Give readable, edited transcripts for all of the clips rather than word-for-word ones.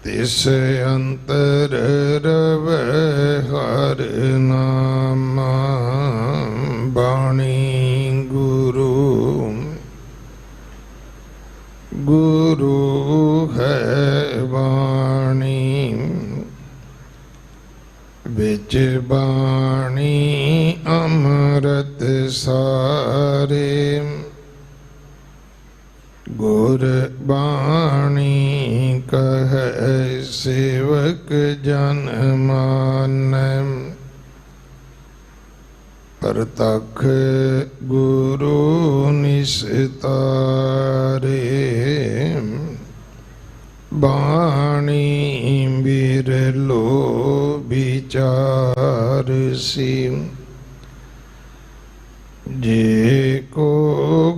तिस अंतर रवै हर नामा बाणी गुरु गुरु है बाणी बिच बाणी अमृत सारे गुर बाणी कह सेवक जन मान परतख गुरु निस्तारे बाणी बिरलो विचार सिम जे को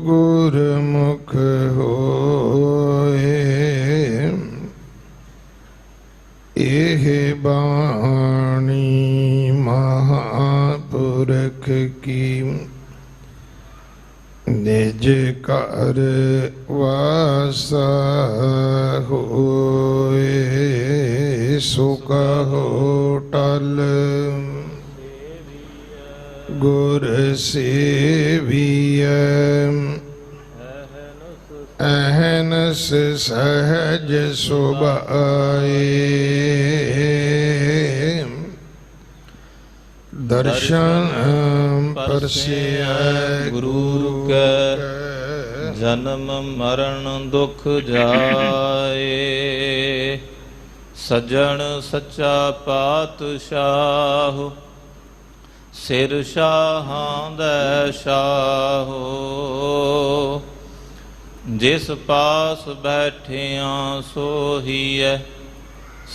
गुरमुख होए एह बाणी महापुरख की निज कर वासा होए सो कहो टल गुर सेविय अहनस सहज सुभाए दर्शन परसिय गुरु के जन्म मरण दुख जाए सजन सच्चा पातशाह सिर शाहां दै शाहो जिस पास बैठिया सोहीए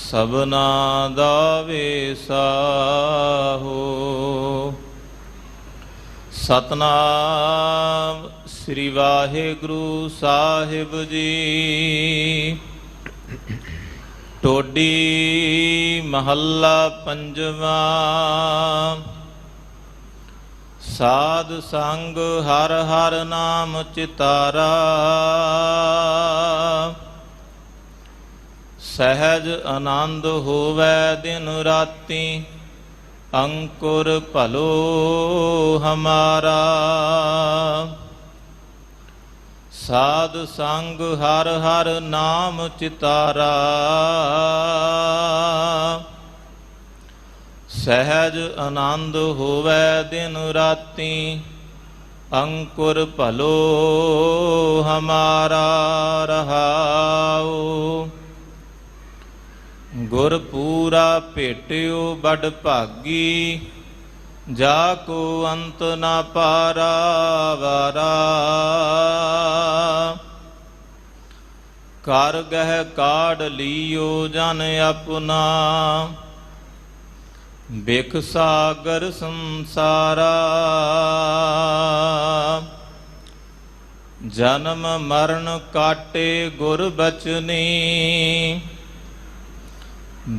सबना दा वेसाहो सतनाम श्री वाहिगुरु साहिब जी टोडी महला पंजवा साध संग हर हर नाम चितारा सहज आनंद होवै दिन राती अंकुर भलो हमारा साध संग हर हर नाम चितारा सहज आनंद होवै दिन राती अंकुर भलो हमारा रहाओ गुर पूरा भेटियो बड़ भागी जाको अंत ना पारा वारा कर गह काढ़ लियो जन अपना बिख सागर संसारा जन्म मरण काटे गुर बचनी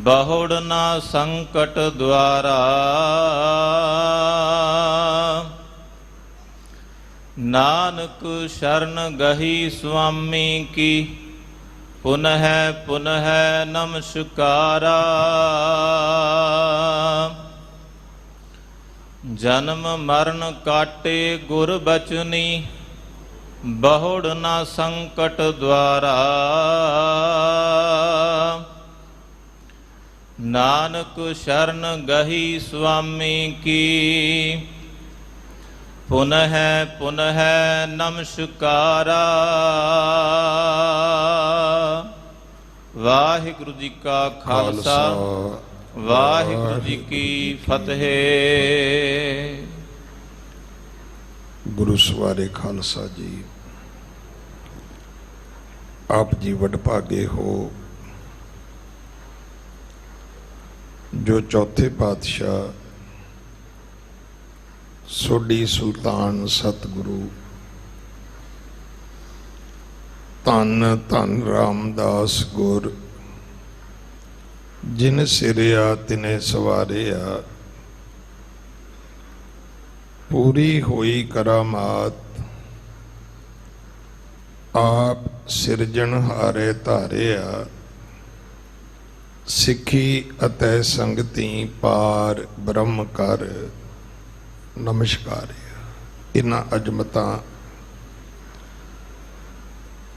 बहुड़ ना संकट द्वारा नानक शरण गही स्वामी की पुनः पुनः नमस्कारा जन्म मरण काटे गुर बचनी बहुड़ ना संकट द्वारा नानक शरण गही स्वामी की पुनः पुनः नमस्कारा वाहिगुरु जी का खालसा वाहिगुरु जी की फतेह। गुरु सवारे खालसा जी, आप जी वडभागे हो जो चौथे पातशाह सोडी सुल्तान सतगुरु धन धन रामदास गुर जिन सिरिया तिने सवारिया पूरी हुई करामात आप सिरजनहारे धारिया ਸਿੱਖੀ ਅਤੇ ਸੰਗਤੀ ਪਾਰ ਬ੍ਰਹਮ ਕਰ ਨਮਸਕਾਰ। ਇਹਨਾਂ ਅਜਮਤਾਂ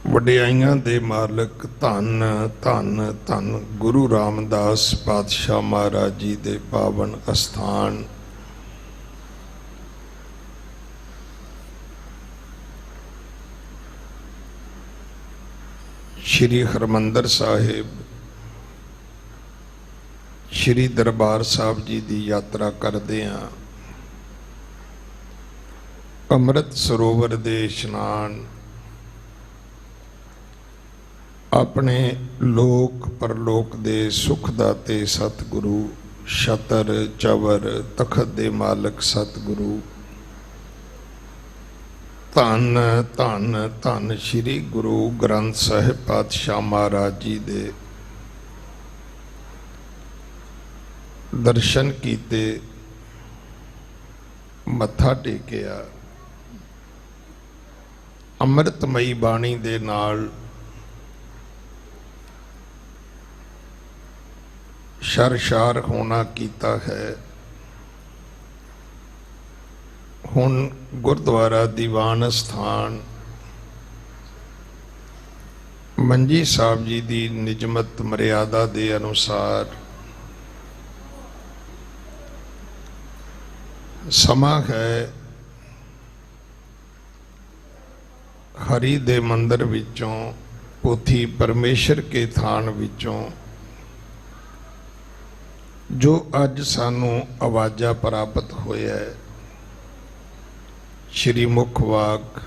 ਵਡਿਆਈਆਂ ਦੇ ਮਾਲਕ ਧੰਨ ਧੰਨ ਧੰਨ ਗੁਰੂ ਰਾਮਦਾਸ ਪਾਤਸ਼ਾਹ ਮਹਾਰਾਜ ਜੀ ਦੇ ਪਾਵਨ ਅਸਥਾਨ ਸ਼੍ਰੀ ਹਰਿਮੰਦਰ ਸਾਹਿਬ ਸ਼੍ਰੀ ਦਰਬਾਰ ਸਾਹਿਬ ਜੀ ਦੀ ਯਾਤਰਾ ਕਰਦੇ ਹਾਂ। ਅੰਮ੍ਰਿਤ ਸਰੋਵਰ ਦੇ ਇਸ਼ਨਾਨ ਆਪਣੇ ਲੋਕ ਪਰਲੋਕ ਦੇ ਸੁਖ ਦਾਤੇ ਸਤਿਗੁਰੂ ਛਤਰ ਚਵਰ ਤਖਤ ਦੇ ਮਾਲਕ ਸਤਿਗੁਰੂ ਧੰਨ ਧੰਨ ਧੰਨ ਸ਼੍ਰੀ ਗੁਰੂ ਗ੍ਰੰਥ ਸਾਹਿਬ ਪਾਤਸ਼ਾਹ ਮਹਾਰਾਜ ਜੀ ਦੇ ਦਰਸ਼ਨ ਕੀਤੇ, ਮੱਥਾ ਟੇਕਿਆ। ਅੰਮ੍ਰਿਤਮਈ ਬਾਣੀ ਦੇ ਨਾਲ ਸ਼ਰਸ਼ਾਰ ਹੋਣਾ ਕੀਤਾ ਹੈ। ਹੁਣ ਗੁਰਦੁਆਰਾ ਦੀਵਾਨ ਸਥਾਨ ਮੰਜੀ ਸਾਹਿਬ ਜੀ ਦੀ ਨਿਯਮਤ ਮਰਿਆਦਾ ਦੇ ਅਨੁਸਾਰ ਸਮਾਂ ਹੈ ਹਰੀ ਦੇ ਮੰਦਰ ਵਿੱਚੋਂ ਪੋਥੀ ਪਰਮੇਸ਼ਰ ਕੇ ਥਾਨ ਵਿੱਚੋਂ ਜੋ ਅੱਜ ਸਾਨੂੰ ਆਵਾਜ਼ਾਂ ਪ੍ਰਾਪਤ ਹੋਇਆ ਹੈ, ਸ਼੍ਰੀ ਮੁਖਵਾਕ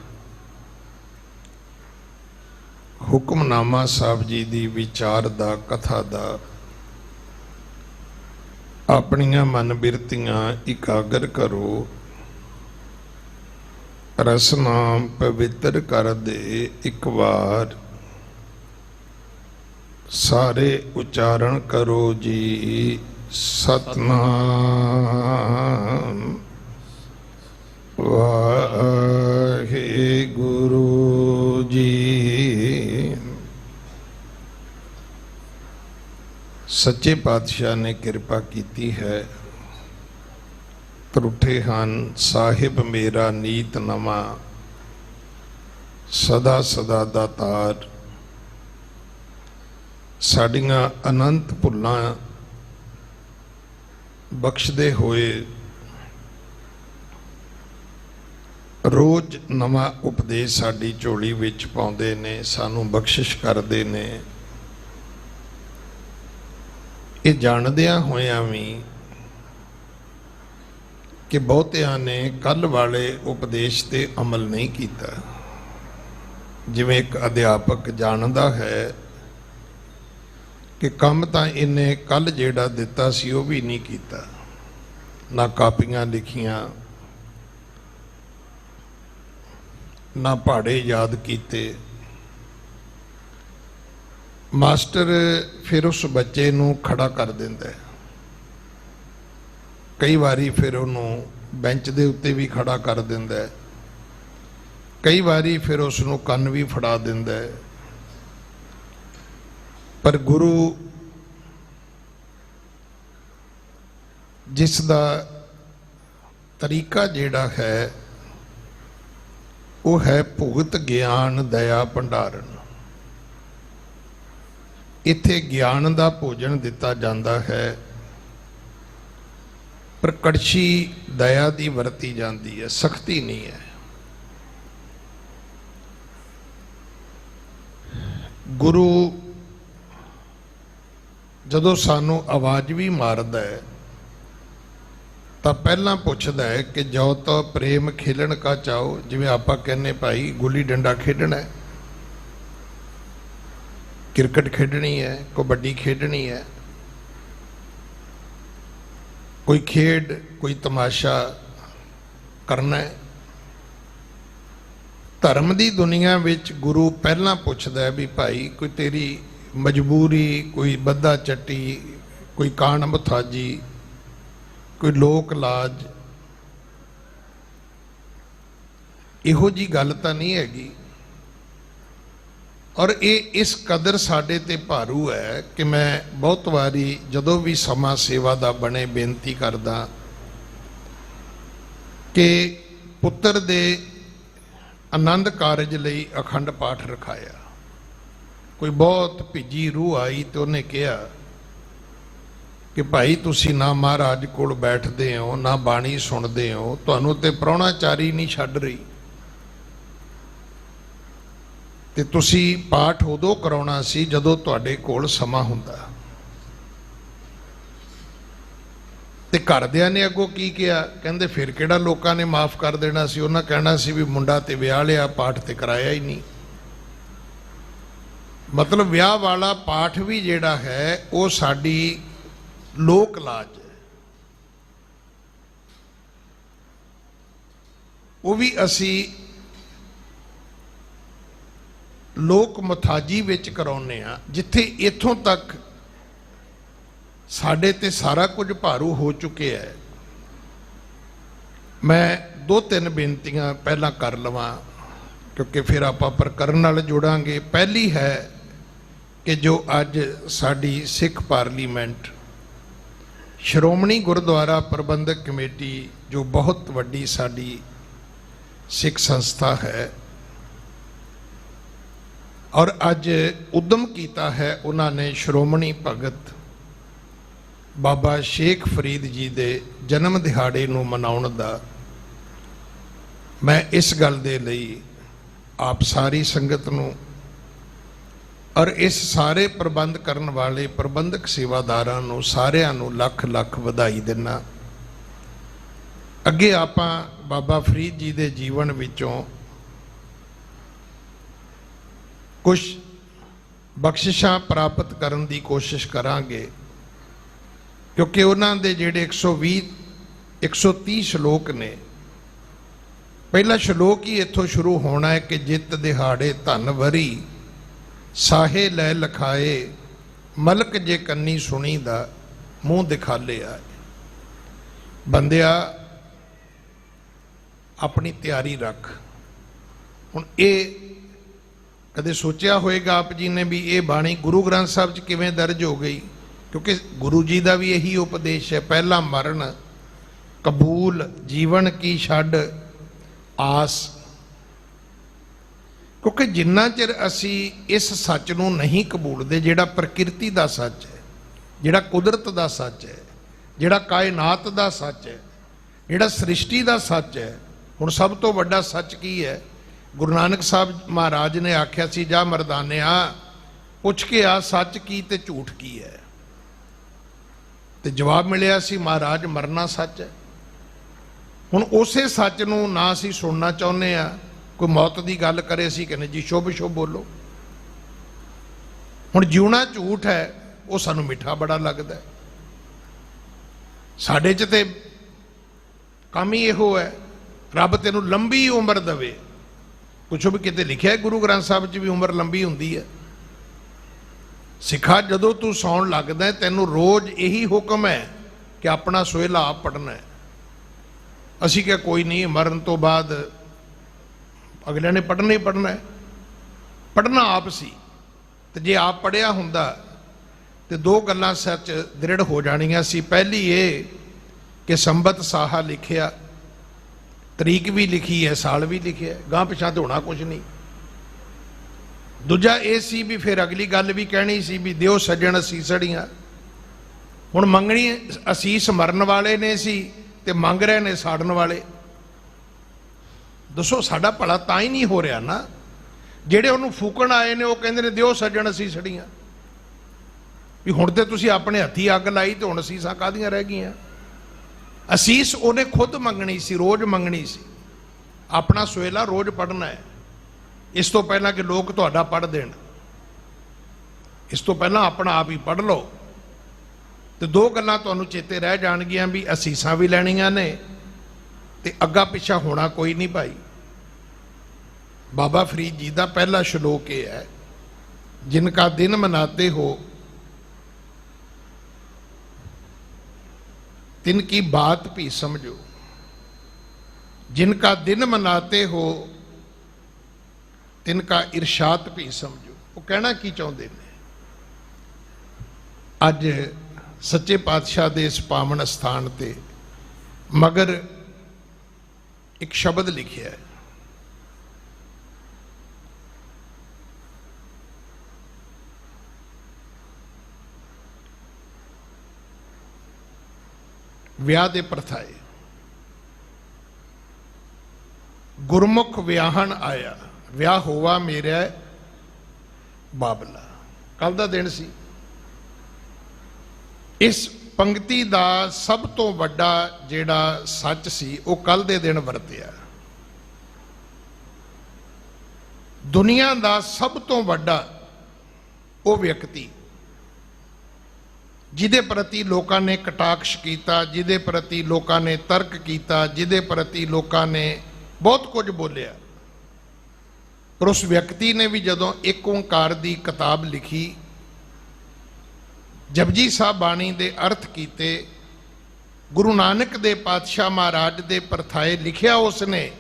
ਹੁਕਮਨਾਮਾ ਸਾਹਿਬ ਜੀ ਦੀ ਵਿਚਾਰ ਦਾ ਕਥਾ ਦਾ ਆਪਣੀਆਂ ਮਨ ਬਿਰਤੀਆਂ ਇਕਾਗਰ ਕਰੋ। ਰਸਨਾਮ ਪਵਿੱਤਰ ਕਰ ਦੇ ਇੱਕ ਵਾਰ ਸਾਰੇ ਉਚਾਰਨ ਕਰੋ ਜੀ। ਸਤਨਾਮ ਵਾਹਿਗੁਰੂ ਜੀ। ਸੱਚੇ ਪਾਤਸ਼ਾਹ ਨੇ ਕਿਰਪਾ ਕੀਤੀ ਹੈ। ਤਰੁੱਠੇ ਹਨ ਸਾਹਿਬ ਮੇਰਾ ਨੀਤ ਨਵਾਂ ਸਦਾ ਸਦਾ ਦਾਤਾਰ। ਸਾਡੀਆਂ ਅਨੰਤ ਭੁੱਲਾਂ ਬਖਸ਼ਦੇ ਹੋਏ ਰੋਜ਼ ਨਵਾਂ ਉਪਦੇਸ਼ ਸਾਡੀ ਝੋਲੀ ਵਿੱਚ ਪਾਉਂਦੇ ਨੇ, ਸਾਨੂੰ ਬਖਸ਼ਿਸ਼ ਕਰਦੇ ਨੇ। ਇਹ ਜਾਣਦਿਆਂ ਹੋਇਆਂ ਵੀ ਕਿ ਬਹੁਤਿਆਂ ਨੇ ਕੱਲ ਵਾਲੇ ਉਪਦੇਸ਼ ਤੇ ਅਮਲ ਨਹੀਂ ਕੀਤਾ। ਜਿਵੇਂ ਇੱਕ ਅਧਿਆਪਕ ਜਾਣਦਾ ਹੈ ਕਿ ਕੰਮ ਤਾਂ ਇਹਨੇ ਕੱਲ ਜਿਹੜਾ ਦਿੱਤਾ ਸੀ ਉਹ ਵੀ ਨਹੀਂ ਕੀਤਾ, ਨਾ ਕਾਪੀਆਂ ਲਿਖੀਆਂ, ਨਾ ਪਹਾੜੇ ਯਾਦ ਕੀਤੇ। ਮਾਸਟਰ ਫਿਰ ਉਸ ਬੱਚੇ ਨੂੰ ਖੜਾ ਕਰ ਦਿੰਦਾ ਹੈ। ਕਈ ਵਾਰੀ ਫਿਰ ਉਹਨੂੰ ਬੈਂਚ ਦੇ ਉੱਤੇ ਵੀ ਖੜਾ ਕਰ ਦਿੰਦਾ ਹੈ, ਕਈ ਵਾਰੀ ਫਿਰ ਉਸ ਨੂੰ ਕੰਨ ਵੀ ਫੜਾ ਦਿੰਦਾ ਹੈ। ਪਰ ਗੁਰੂ ਜਿਸ ਦਾ ਤਰੀਕਾ ਜਿਹੜਾ ਹੈ ਉਹ ਹੈ ਭੁਗਤ ਗਿਆਨ ਦਇਆ ਭੰਡਾਰਨ। ਇੱਥੇ ਗਿਆਨ ਦਾ ਭੋਜਨ ਦਿੱਤਾ ਜਾਂਦਾ ਹੈ, ਪਰ ਕੜਛੀ ਦਇਆ ਦੀ ਵਰਤੀ ਜਾਂਦੀ ਹੈ, ਸਖਤੀ ਨਹੀਂ ਹੈ। ਗੁਰੂ ਜਦੋਂ ਸਾਨੂੰ ਆਵਾਜ਼ ਵੀ ਮਾਰਦਾ ਹੈ ਤਾਂ ਪਹਿਲਾਂ ਪੁੱਛਦਾ ਹੈ ਕਿ ਜੋ ਤੋ ਪ੍ਰੇਮ ਖੇਲਣ ਕਾ ਚਾਹੋ। ਜਿਵੇਂ ਆਪਾਂ ਕਹਿੰਦੇ ਭਾਈ ਗੁੱਲੀ ਡੰਡਾ ਖੇਡਣਾ ਹੈ, ਕ੍ਰਿਕਟ ਖੇਡਣੀ ਹੈ, ਕਬੱਡੀ ਖੇਡਣੀ ਹੈ, ਕੋਈ ਖੇਡ ਕੋਈ ਤਮਾਸ਼ਾ ਕਰਨਾ ਹੈ। ਧਰਮ ਦੀ ਦੁਨੀਆ ਵਿੱਚ ਗੁਰੂ ਪਹਿਲਾਂ ਪੁੱਛਦਾ ਹੈ ਵੀ ਭਾਈ ਕੋਈ ਤੇਰੀ ਮਜਬੂਰੀ, ਕੋਈ ਬੱਧਾ ਚੱਟੀ, ਕੋਈ ਕਾਣ ਮੁਥਾਜੀ, ਕੋਈ ਲੋਕ ਲਾਜ, ਇਹੋ ਜੀ ਗੱਲ ਤਾਂ ਨਹੀਂ ਹੈਗੀ। ਔਰ ਇਹ ਇਸ ਕਦਰ ਸਾਡੇ ਤੇ ਭਾਰੂ ਹੈ ਕਿ ਮੈਂ ਬਹੁਤ ਵਾਰੀ ਜਦੋਂ ਵੀ ਸਮਾਂ ਸੇਵਾ ਦਾ ਬਣੇ ਬੇਨਤੀ ਕਰਦਾ ਕਿ ਪੁੱਤਰ ਦੇ ਆਨੰਦ ਕਾਰਜ ਲਈ ਅਖੰਡ ਪਾਠ ਰਖਾਇਆ। ਕੋਈ ਬਹੁਤ ਭਿੱਜੀ ਰੂਹ ਆਈ ਤੇ ਉਹਨੇ ਕਿਹਾ ਕਿ ਭਾਈ ਤੁਸੀਂ ਨਾ ਮਹਾਰਾਜ ਕੋਲ ਬੈਠਦੇ ਹੋ, ਨਾ ਬਾਣੀ ਸੁਣਦੇ ਹੋ, ਤੁਹਾਨੂੰ ਤੇ ਪ੍ਰਾਹੁਣਾਚਾਰੀ ਨਹੀਂ ਛੱਡ ਰਹੀ, ਤੇ ਤੁਸੀਂ ਪਾਠ ਉਦੋਂ ਕਰਾਉਣਾ ਸੀ ਜਦੋਂ ਤੁਹਾਡੇ ਕੋਲ ਸਮਾਂ ਹੁੰਦਾ। ਤੇ ਘਰਦਿਆਂ ਨੇ ਅੱਗੋਂ ਕੀ ਕਿਹਾ? ਕਹਿੰਦੇ ਫਿਰ ਕਿਹੜਾ ਲੋਕਾਂ ਨੇ ਮਾਫ ਕਰ ਦੇਣਾ ਸੀ, ਉਹਨਾਂ ਕਹਿਣਾ ਸੀ ਵੀ ਮੁੰਡਾ ਤੇ ਵਿਆਹ ਲਿਆ, ਪਾਠ ਤੇ ਕਰਾਇਆ ਹੀ ਨਹੀਂ। ਮਤਲਬ ਵਿਆਹ ਵਾਲਾ ਪਾਠ ਵੀ ਜਿਹੜਾ ਹੈ ਉਹ ਸਾਡੀ ਲੋਕ ਲਾਜ ਹੈ, ਉਹ ਵੀ ਅਸੀਂ ਲੋਕ ਮੁਥਾਜੀ ਵਿੱਚ ਕਰਾਉਂਦੇ ਆ, ਜਿੱਥੇ ਇੱਥੋਂ ਤੱਕ ਸਾਡੇ ਤੇ ਸਾਰਾ ਕੁਝ ਭਾਰੂ ਹੋ ਚੁੱਕਿਆ ਹੈ। ਮੈਂ 2-3 ਬੇਨਤੀਆਂ ਪਹਿਲਾਂ ਕਰ ਲਵਾਂ ਕਿਉਂਕਿ ਫਿਰ ਆਪਾਂ ਪ੍ਰਕਰਨ ਨਾਲ ਜੁੜਾਂਗੇ। ਪਹਿਲੀ ਹੈ ਕਿ ਜੋ ਅੱਜ ਸਾਡੀ ਸਿੱਖ ਪਾਰਲੀਮੈਂਟ ਸ਼੍ਰੋਮਣੀ ਗੁਰਦੁਆਰਾ ਪ੍ਰਬੰਧਕ ਕਮੇਟੀ, ਜੋ ਬਹੁਤ ਵੱਡੀ ਸਾਡੀ ਸਿੱਖ ਸੰਸਥਾ ਹੈ, ਔਰ ਅੱਜ ਉਦਮ ਕੀਤਾ ਹੈ ਉਹਨਾਂ ਨੇ ਸ਼੍ਰੋਮਣੀ ਭਗਤ ਬਾਬਾ ਸ਼ੇਖ ਫਰੀਦ ਜੀ ਦੇ ਜਨਮ ਦਿਹਾੜੇ ਨੂੰ ਮਨਾਉਣ ਦਾ। ਮੈਂ ਇਸ ਗੱਲ ਦੇ ਲਈ ਆਪ ਸਾਰੀ ਸੰਗਤ ਨੂੰ ਔਰ ਇਸ ਸਾਰੇ ਪ੍ਰਬੰਧ ਕਰਨ ਵਾਲੇ ਪ੍ਰਬੰਧਕ ਸੇਵਾਦਾਰਾਂ ਨੂੰ ਸਾਰਿਆਂ ਨੂੰ ਲੱਖ ਲੱਖ ਵਧਾਈ ਦਿੰਦਾ। ਅੱਗੇ ਆਪਾਂ ਬਾਬਾ ਫਰੀਦ ਜੀ ਦੇ ਜੀਵਨ ਵਿੱਚੋਂ ਕੁਝ ਬਖਸ਼ਿਸ਼ਾਂ ਪ੍ਰਾਪਤ ਕਰਨ ਦੀ ਕੋਸ਼ਿਸ਼ ਕਰਾਂਗੇ ਕਿਉਂਕਿ ਉਹਨਾਂ ਦੇ ਜਿਹੜੇ 130 ਸ਼ਲੋਕ ਨੇ। ਪਹਿਲਾ ਸ਼ਲੋਕ ਹੀ ਇੱਥੋਂ ਸ਼ੁਰੂ ਹੋਣਾ ਹੈ ਕਿ ਜਿੱਤ ਦਿਹਾੜੇ ਧਨ ਵਰੀ ਸਾਹੇ ਲੈ ਲਖਾਏ, ਮਲਕ ਜੇ ਕੰਨੀ ਸੁਣੀ ਦਾ ਮੂੰਹ ਦਿਖਾਲੇ ਆਏ। ਬੰਦਿਆ ਆਪਣੀ ਤਿਆਰੀ ਰੱਖ। ਹੁਣ ਇਹ ਕਦੇ ਸੋਚਿਆ ਹੋਏਗਾ ਆਪ ਜੀ ਨੇ ਵੀ ਇਹ ਬਾਣੀ ਗੁਰੂ ਗ੍ਰੰਥ ਸਾਹਿਬ 'ਚ ਕਿਵੇਂ ਦਰਜ ਹੋ ਗਈ? ਕਿਉਂਕਿ ਗੁਰੂ ਜੀ ਦਾ ਵੀ ਇਹੀ ਉਪਦੇਸ਼ ਹੈ, ਪਹਿਲਾ ਮਰਨ ਕਬੂਲ ਜੀਵਨ ਕੀ ਛੱਡ ਆਸ। ਕਿਉਂਕਿ ਜਿੰਨਾ ਚਿਰ ਅਸੀਂ ਇਸ ਸੱਚ ਨੂੰ ਨਹੀਂ ਕਬੂਲਦੇ, ਜਿਹੜਾ ਪ੍ਰਕਿਰਤੀ ਦਾ ਸੱਚ ਹੈ, ਜਿਹੜਾ ਕੁਦਰਤ ਦਾ ਸੱਚ ਹੈ, ਜਿਹੜਾ ਕਾਇਨਾਤ ਦਾ ਸੱਚ ਹੈ, ਜਿਹੜਾ ਸ੍ਰਿਸ਼ਟੀ ਦਾ ਸੱਚ ਹੈ। ਹੁਣ ਸਭ ਤੋਂ ਵੱਡਾ ਸੱਚ ਕੀ ਹੈ? ਗੁਰੂ ਨਾਨਕ ਸਾਹਿਬ ਮਹਾਰਾਜ ਨੇ ਆਖਿਆ ਸੀ, ਜਾ ਮਰਦਾਨਿਆ ਪੁੱਛ ਕੇ ਆ ਸੱਚ ਕੀ ਤੇ ਝੂਠ ਕੀ ਹੈ। ਤੇ ਜਵਾਬ ਮਿਲਿਆ ਸੀ ਮਹਾਰਾਜ ਮਰਨਾ ਸੱਚ ਹੈ। ਹੁਣ ਉਸੇ ਸੱਚ ਨੂੰ ਨਾ ਅਸੀਂ ਸੁਣਨਾ ਚਾਹੁੰਦੇ ਆ। ਕੋਈ ਮੌਤ ਦੀ ਗੱਲ ਕਰੇ ਅਸੀਂ ਕਹਿੰਦੇ ਜੀ ਸ਼ੁਭ ਸ਼ੁਭ ਬੋਲੋ। ਹੁਣ ਜਿਉਣਾ ਝੂਠ ਹੈ ਉਹ ਸਾਨੂੰ ਮਿੱਠਾ ਬੜਾ ਲੱਗਦਾ। ਸਾਡੇ 'ਚ ਤੇ ਕੰਮ ਹੀ ਇਹੋ ਹੈ, ਰੱਬ ਤੈਨੂੰ ਲੰਬੀ ਉਮਰ ਦੇਵੇ। ਪੁੱਛੋ ਵੀ ਕਿਤੇ ਲਿਖਿਆ ਗੁਰੂ ਗ੍ਰੰਥ ਸਾਹਿਬ 'ਚ ਵੀ ਉਮਰ ਲੰਬੀ ਹੁੰਦੀ ਹੈ? ਸਿੱਖਾ ਜਦੋਂ ਤੂੰ ਸੌਣ ਲੱਗਦਾ ਤੈਨੂੰ ਰੋਜ਼ ਇਹੀ ਹੁਕਮ ਹੈ ਕਿ ਆਪਣਾ ਸੋਹਿਲਾ ਆਪ ਪੜ੍ਹਨਾ ਹੈ। ਅਸੀਂ ਕਿਹਾ ਕੋਈ ਨਹੀਂ, ਮਰਨ ਤੋਂ ਬਾਅਦ ਅਗਲਿਆਂ ਨੇ ਪੜ੍ਹਨਾ ਹੀ ਪੜ੍ਹਨਾ ਹੈ। ਪੜ੍ਹਨਾ ਆਪ ਸੀ, ਤੇ ਜੇ ਆਪ ਪੜ੍ਹਿਆ ਹੁੰਦਾ ਤੇ ਦੋ ਗੱਲਾਂ ਸੱਚ ਦ੍ਰਿੜ ਹੋ ਜਾਣੀਆਂ ਸੀ। ਪਹਿਲੀ ਇਹ ਕਿ ਸੰਬਤ ਸਾਹਾ ਲਿਖਿਆ, ਤਰੀਕ ਵੀ ਲਿਖੀ ਹੈ, ਸਾਲ ਵੀ ਲਿਖਿਆ, ਗਾਂ ਪਿਛਾਂ ਤੇ ਹੋਣਾ ਕੁਝ ਨਹੀਂ। ਦੂਜਾ ਇਹ ਸੀ ਵੀ ਫਿਰ ਅਗਲੀ ਗੱਲ ਵੀ ਕਹਿਣੀ ਸੀ ਵੀ ਦਿਓ ਸੱਜਣ ਅਸੀਸੜੀਆਂ। ਹੁਣ ਮੰਗਣੀ ਅਸੀਸ ਮਰਨ ਵਾਲੇ ਨੇ ਸੀ ਤੇ ਮੰਗ ਰਹੇ ਨੇ ਸਾੜਨ ਵਾਲੇ। ਦੱਸੋ ਸਾਡਾ ਭਲਾ ਤਾਂ ਹੀ ਨਹੀਂ ਹੋ ਰਿਹਾ ਨਾ। ਜਿਹੜੇ ਉਹਨੂੰ ਫੂਕਣ ਆਏ ਨੇ ਉਹ ਕਹਿੰਦੇ ਨੇ ਦਿਓ ਸੱਜਣ ਅਸੀਸੜੀਆਂ, ਵੀ ਹੁਣ ਤੇ ਤੁਸੀਂ ਆਪਣੇ ਹੱਥੀ ਅੱਗ ਲਾਈ ਤੇ ਹੁਣ ਅਸੀਸਾਂ ਕਾਹਦੀਆਂ ਰਹਿ ਗਈਆਂ। ਅਸੀਸ ਉਹਨੇ ਖੁਦ ਮੰਗਣੀ ਸੀ, ਰੋਜ਼ ਮੰਗਣੀ ਸੀ। ਆਪਣਾ ਸੋਹਿਲਾ ਰੋਜ਼ ਪੜ੍ਹਨਾ ਹੈ, ਇਸ ਤੋਂ ਪਹਿਲਾਂ ਕਿ ਲੋਕ ਤੁਹਾਡਾ ਪੜ੍ਹ ਦੇਣ। ਇਸ ਤੋਂ ਪਹਿਲਾਂ ਆਪਣਾ ਆਪ ਹੀ ਪੜ੍ਹ ਲਓ। ਤੇ ਦੋ ਗੱਲਾਂ ਤੁਹਾਨੂੰ ਚੇਤੇ ਰਹਿ ਜਾਣਗੀਆਂ ਵੀ ਅਸੀਸਾਂ ਵੀ ਲੈਣੀਆਂ ਨੇ ਤੇ ਅੱਗਾ ਪਿੱਛਾ ਹੋਣਾ ਕੋਈ ਨਹੀਂ ਭਾਈ। ਬਾਬਾ ਫਰੀਦ ਜੀ ਦਾ ਪਹਿਲਾ ਸ਼ਲੋਕ ਇਹ ਹੈ, ਜਿਨ ਕਾ ਦਿਨ ਮਨਾਤੇ ਹੋ तिन की बात भी समझो, जिनका दिन मनाते हो तिनका इरशाद भी समझो। ਉਹ ਕਹਿਣਾ ਕੀ ਚਾਹੁੰਦੇ ਨੇ। ਅੱਜ ਸੱਚੇ ਪਾਤਸ਼ਾਹ ਦੇ ਇਸ ਪਾਵਨ ਸਥਾਨ ਤੇ ਮਗਰ ਇੱਕ ਸ਼ਬਦ ਲਿਖਿਆ ਹੈ, ਵਿਆਹ ਦੇ ਪ੍ਰਥਾਏ। ਗੁਰਮੁਖ ਵਿਆਹਣ ਆਇਆ, ਵਿਆਹ ਹੋਵਾ ਮੇਰਾ ਬਾਬਲਾ। ਕੱਲ ਦਾ ਦਿਨ ਸੀ। ਇਸ ਪੰਕਤੀ ਦਾ ਸਭ ਤੋਂ ਵੱਡਾ ਜਿਹੜਾ ਸੱਚ ਸੀ ਉਹ ਕੱਲ ਦੇ ਦਿਨ ਵਰਤਿਆ। ਦੁਨੀਆ ਦਾ ਸਭ ਤੋਂ ਵੱਡਾ ਉਹ ਵਿਅਕਤੀ ਜਿਹਦੇ ਪ੍ਰਤੀ ਲੋਕਾਂ ਨੇ ਕਟਾਕਸ਼ ਕੀਤਾ, ਜਿਹਦੇ ਪ੍ਰਤੀ ਲੋਕਾਂ ਨੇ ਤਰਕ ਕੀਤਾ, ਜਿਹਦੇ ਪ੍ਰਤੀ ਲੋਕਾਂ ਨੇ ਬਹੁਤ ਕੁਝ ਬੋਲਿਆ, ਪਰ ਉਸ ਵਿਅਕਤੀ ਨੇ ਵੀ ਜਦੋਂ ਇੱਕ ਓਂਕਾਰ ਦੀ ਕਿਤਾਬ ਲਿਖੀ, ਜਪਜੀ ਸਾਹਿਬ ਬਾਣੀ ਦੇ ਅਰਥ ਕੀਤੇ, ਗੁਰੂ ਨਾਨਕ ਦੇ ਪਾਤਸ਼ਾਹ ਮਹਾਰਾਜ ਦੇ ਪਰਥਾਏ ਲਿਖਿਆ ਉਸਨੇ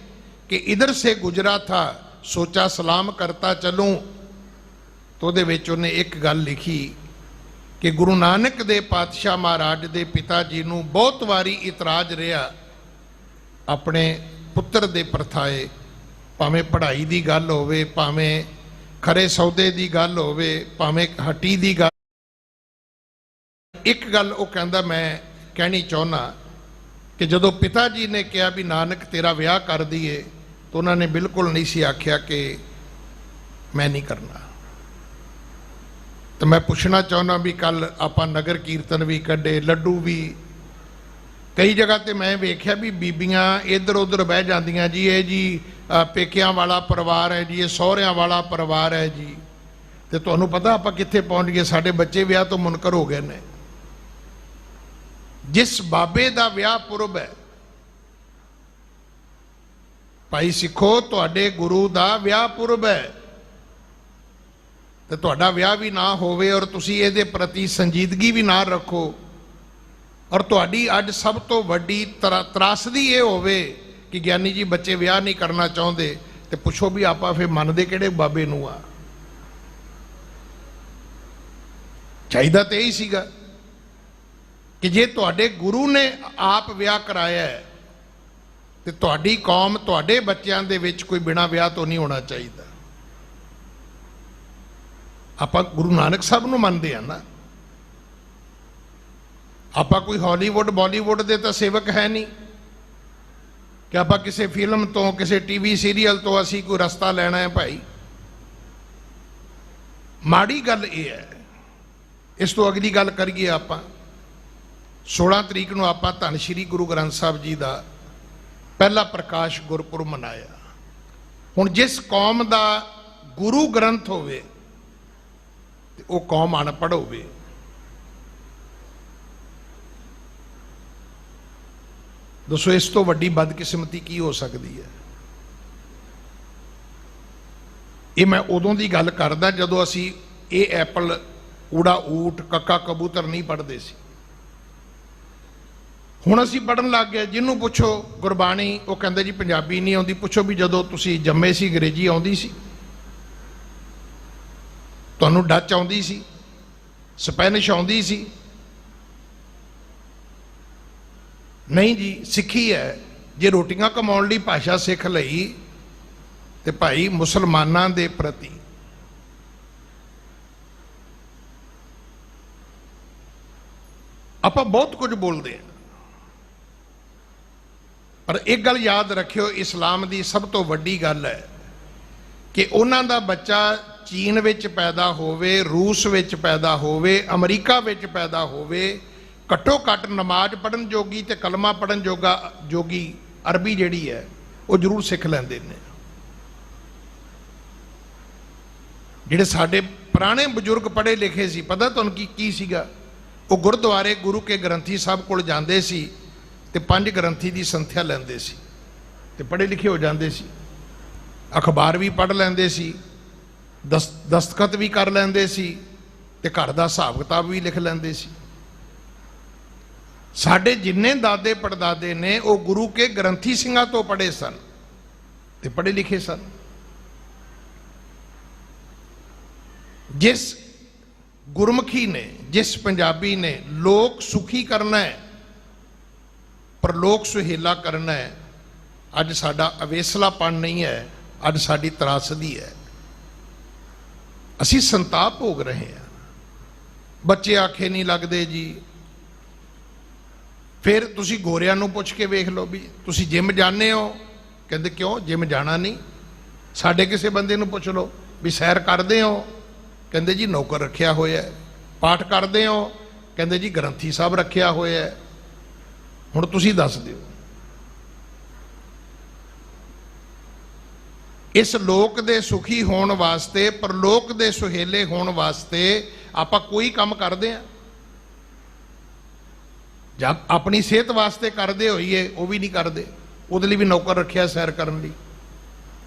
ਕਿ ਇਧਰ ਸੇ ਗੁਜਰਾ ਥਾ ਸੋਚਾ ਸਲਾਮ ਕਰਤਾ ਚਲੂੰ, तो ਉਹਦੇ ਵਿੱਚ ਉਹਨੇ ਇੱਕ ਗੱਲ ਲਿਖੀ ਕਿ ਗੁਰੂ ਨਾਨਕ ਦੇ ਪਾਤਸ਼ਾਹ ਮਹਾਰਾਜ ਦੇ ਪਿਤਾ ਜੀ ਨੂੰ ਬਹੁਤ ਵਾਰੀ ਇਤਰਾਜ਼ ਰਿਹਾ ਆਪਣੇ ਪੁੱਤਰ ਦੇ ਪਰਥਾਏ, ਭਾਵੇਂ ਪੜ੍ਹਾਈ ਦੀ ਗੱਲ ਹੋਵੇ, ਭਾਵੇਂ ਖਰੇ ਸੌਦੇ ਦੀ ਗੱਲ ਹੋਵੇ, ਭਾਵੇਂ ਹੱਟੀ ਦੀ ਗੱਲ। ਇੱਕ ਗੱਲ ਉਹ ਕਹਿੰਦਾ ਮੈਂ ਕਹਿਣੀ ਚਾਹੁੰਦਾ ਕਿ ਜਦੋਂ ਪਿਤਾ ਜੀ ਨੇ ਕਿਹਾ ਵੀ ਨਾਨਕ ਤੇਰਾ ਵਿਆਹ ਕਰ ਦਈਏ, ਤਾਂ ਉਹਨਾਂ ਨੇ ਬਿਲਕੁਲ ਨਹੀਂ ਸੀ ਆਖਿਆ ਕਿ ਮੈਂ ਨਹੀਂ ਕਰਨਾ। तो मैं पुछना चाहना भी कल आप नगर कीर्तन भी कढ़े, लड्डू भी कई जगह ते मैं वेख्या भी बीबियां इधर उधर बह जांदियां जी, ये जी पेकियां वाला परिवार है जी, ये सहुरियां वाला परिवार है जी। तो तुहानूं पता आप कित्थे पहुंच गए, साडे बच्चे विआह तो मुनकर हो गए ने। जिस बाबे दा विआह पुरब है, भाई सिखो तुहाडे गुरु दा विआह पुरब है, तो तुहाडा विआह भी ना होवे और तुसी इहदे प्रति संजीदगी भी ना रखो, और तुहाडी अज सब तो वड्डी त्रासदी ये होवे कि ज्ञानी जी बच्चे विआह नहीं करना चाहते, तो पुछो भी आपां फिर मनदे किहड़े बाबे नूं आ। चाहीदा तो यही सीगा कि जे तुहाडे गुरु ने आप विआह कराया है तो तुहाडी कौम तुहाडे बच्चों दे विच कोई बिना विआह तो नहीं होना चाहिए। आप गुरु नानक साहब नूं मनदे आ ना, आप कोई हॉलीवुड बॉलीवुड दे तो सेवक है नहीं कि आप किसी फिल्म तो किसी टीवी सीरीयल तो असी कोई रस्ता लेना है। भाई माड़ी गल ये है। इस तो अगली गल करिए, आप 16 तरीक नूं आप धन श्री गुरु ग्रंथ साहब जी का पहला प्रकाश गुरपुरब मनाया। हुण जिस कौम का गुरु ग्रंथ होवे वो कौम अनपढ़ होवे, दसो इस तो वड्डी बदकिस्मती की हो सकती है। ये मैं उदों की गल करदा जदों असी ये एप्पल ऊड़ा ऊट कक्का कबूतर नहीं पढ़ते सी। हुण असी पढ़न लग गए। जिन्हों पुछो गुरबाणी वो कहंदे जी पंजाबी नहीं आउंदी। पुछो भी जदों तुसी जम्मे सी अंग्रेजी आउंदी सी, तुहानूं डच आउंदी सी, स्पैनिश आउंदी सी? नहीं जी, सिक्खी है। जे रोटियां कमाउण लई भाषा सिख लई ते भाई मुसलमानां दे प्रति आपां बहुत कुछ बोलदे हैं, पर एक गल याद रखियो, इस्लाम दी सब तो वड्डी गल है कि उन्हां दा बच्चा चीन विच पैदा होवे, रूस विच पैदा होवे, अमरीका विच पैदा होवे, घट्टो घट्ट नमाज पढ़न जोगी ते कलमा पढ़न जोगी अरबी जिहड़ी है वो जरूर सिख लैंदे ने। जिहड़े साडे पुराने बजुर्ग पढ़े लिखे सी, पता तुहानूं की सीगा? वो गुरुद्वारे गुरु के ग्रंथी साहब कोल जांदे सी ते 5 ग्रंथी दी संथ्या लैंदे सी ते पढ़े लिखे हो जांदे सी, अखबार भी पढ़ लैंदे सी, दस्तखत भी कर लैंदे सी ते घर दा हिसाब किताब भी लिख लैंदे सी। साडे जिन्ने दादे पड़दादे ने वो गुरु के ग्रंथी सिंहां तो पढ़े सन ते पढ़े लिखे सन। जिस गुरमुखी ने, जिस पंजाबी ने लोक सुखी करना है, परलोक सुहेला करना है, अज साडा अवेसलापन नहीं है, अज साडी त्रासदी है। असी संताप भोग रहे हैं। बच्चे आखे नहीं लगते जी। फिर तुसी गोरियां नूं पुछ के वेख लो भी तुसी जिम जाने हो, कहते क्यों जिम जाना नहीं। साडे किसी बंदे नूं पुछ लो भी सैर करते हो, कहते जी नौकर रखिया होया है। पाठ करते हो, कहते जी ग्रंथी साहब रखिया होया है। हुण तुसी दस दिओ इस लोक दे सुखी होण वास्ते, परलोक दे सुहेले होण वास्ते आपां कोई काम करदे आ? जब अपनी सेहत वास्ते करदे होईए वो भी नहीं करदे, उहदे लई भी नौकर रखिया सैर करन लई।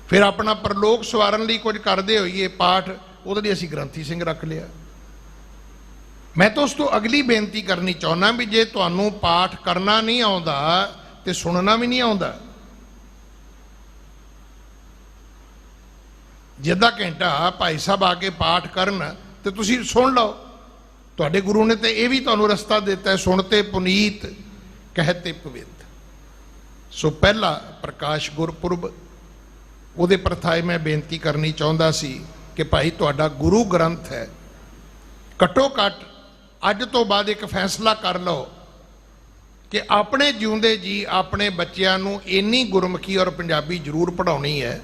फिर अपना परलोक सवारन लई कुछ करदे होईए पाठ, उहदे लई असीं ग्रंथी सिंह रख लिया। मैं तो उस तो अगली बेनती करनी चाहुंदा भी जे तुहानूं पाठ करना नहीं आउंदा ते सुनना भी नहीं आउंदा, जिद्दा घंटा भाई साहब आके पाठ करन ते तुसीं सुन लो। तुहाडे गुरु ने तो यह भी तुहानूं रस्ता दिता है, सुनते पुनीत कहते पवित्र। सो पहला प्रकाश गुरपुरब उहदे प्रथाए मैं बेनती करनी चाहुंदा सी कि भाई तुहाडा गुरु ग्रंथ है, घट्टो घट अज तो बाद एक फैसला कर लो कि अपने जिउंदे जी अपने बच्चों नूं इन्नी गुरमुखी और पंजाबी जरूर पढ़ाउणी है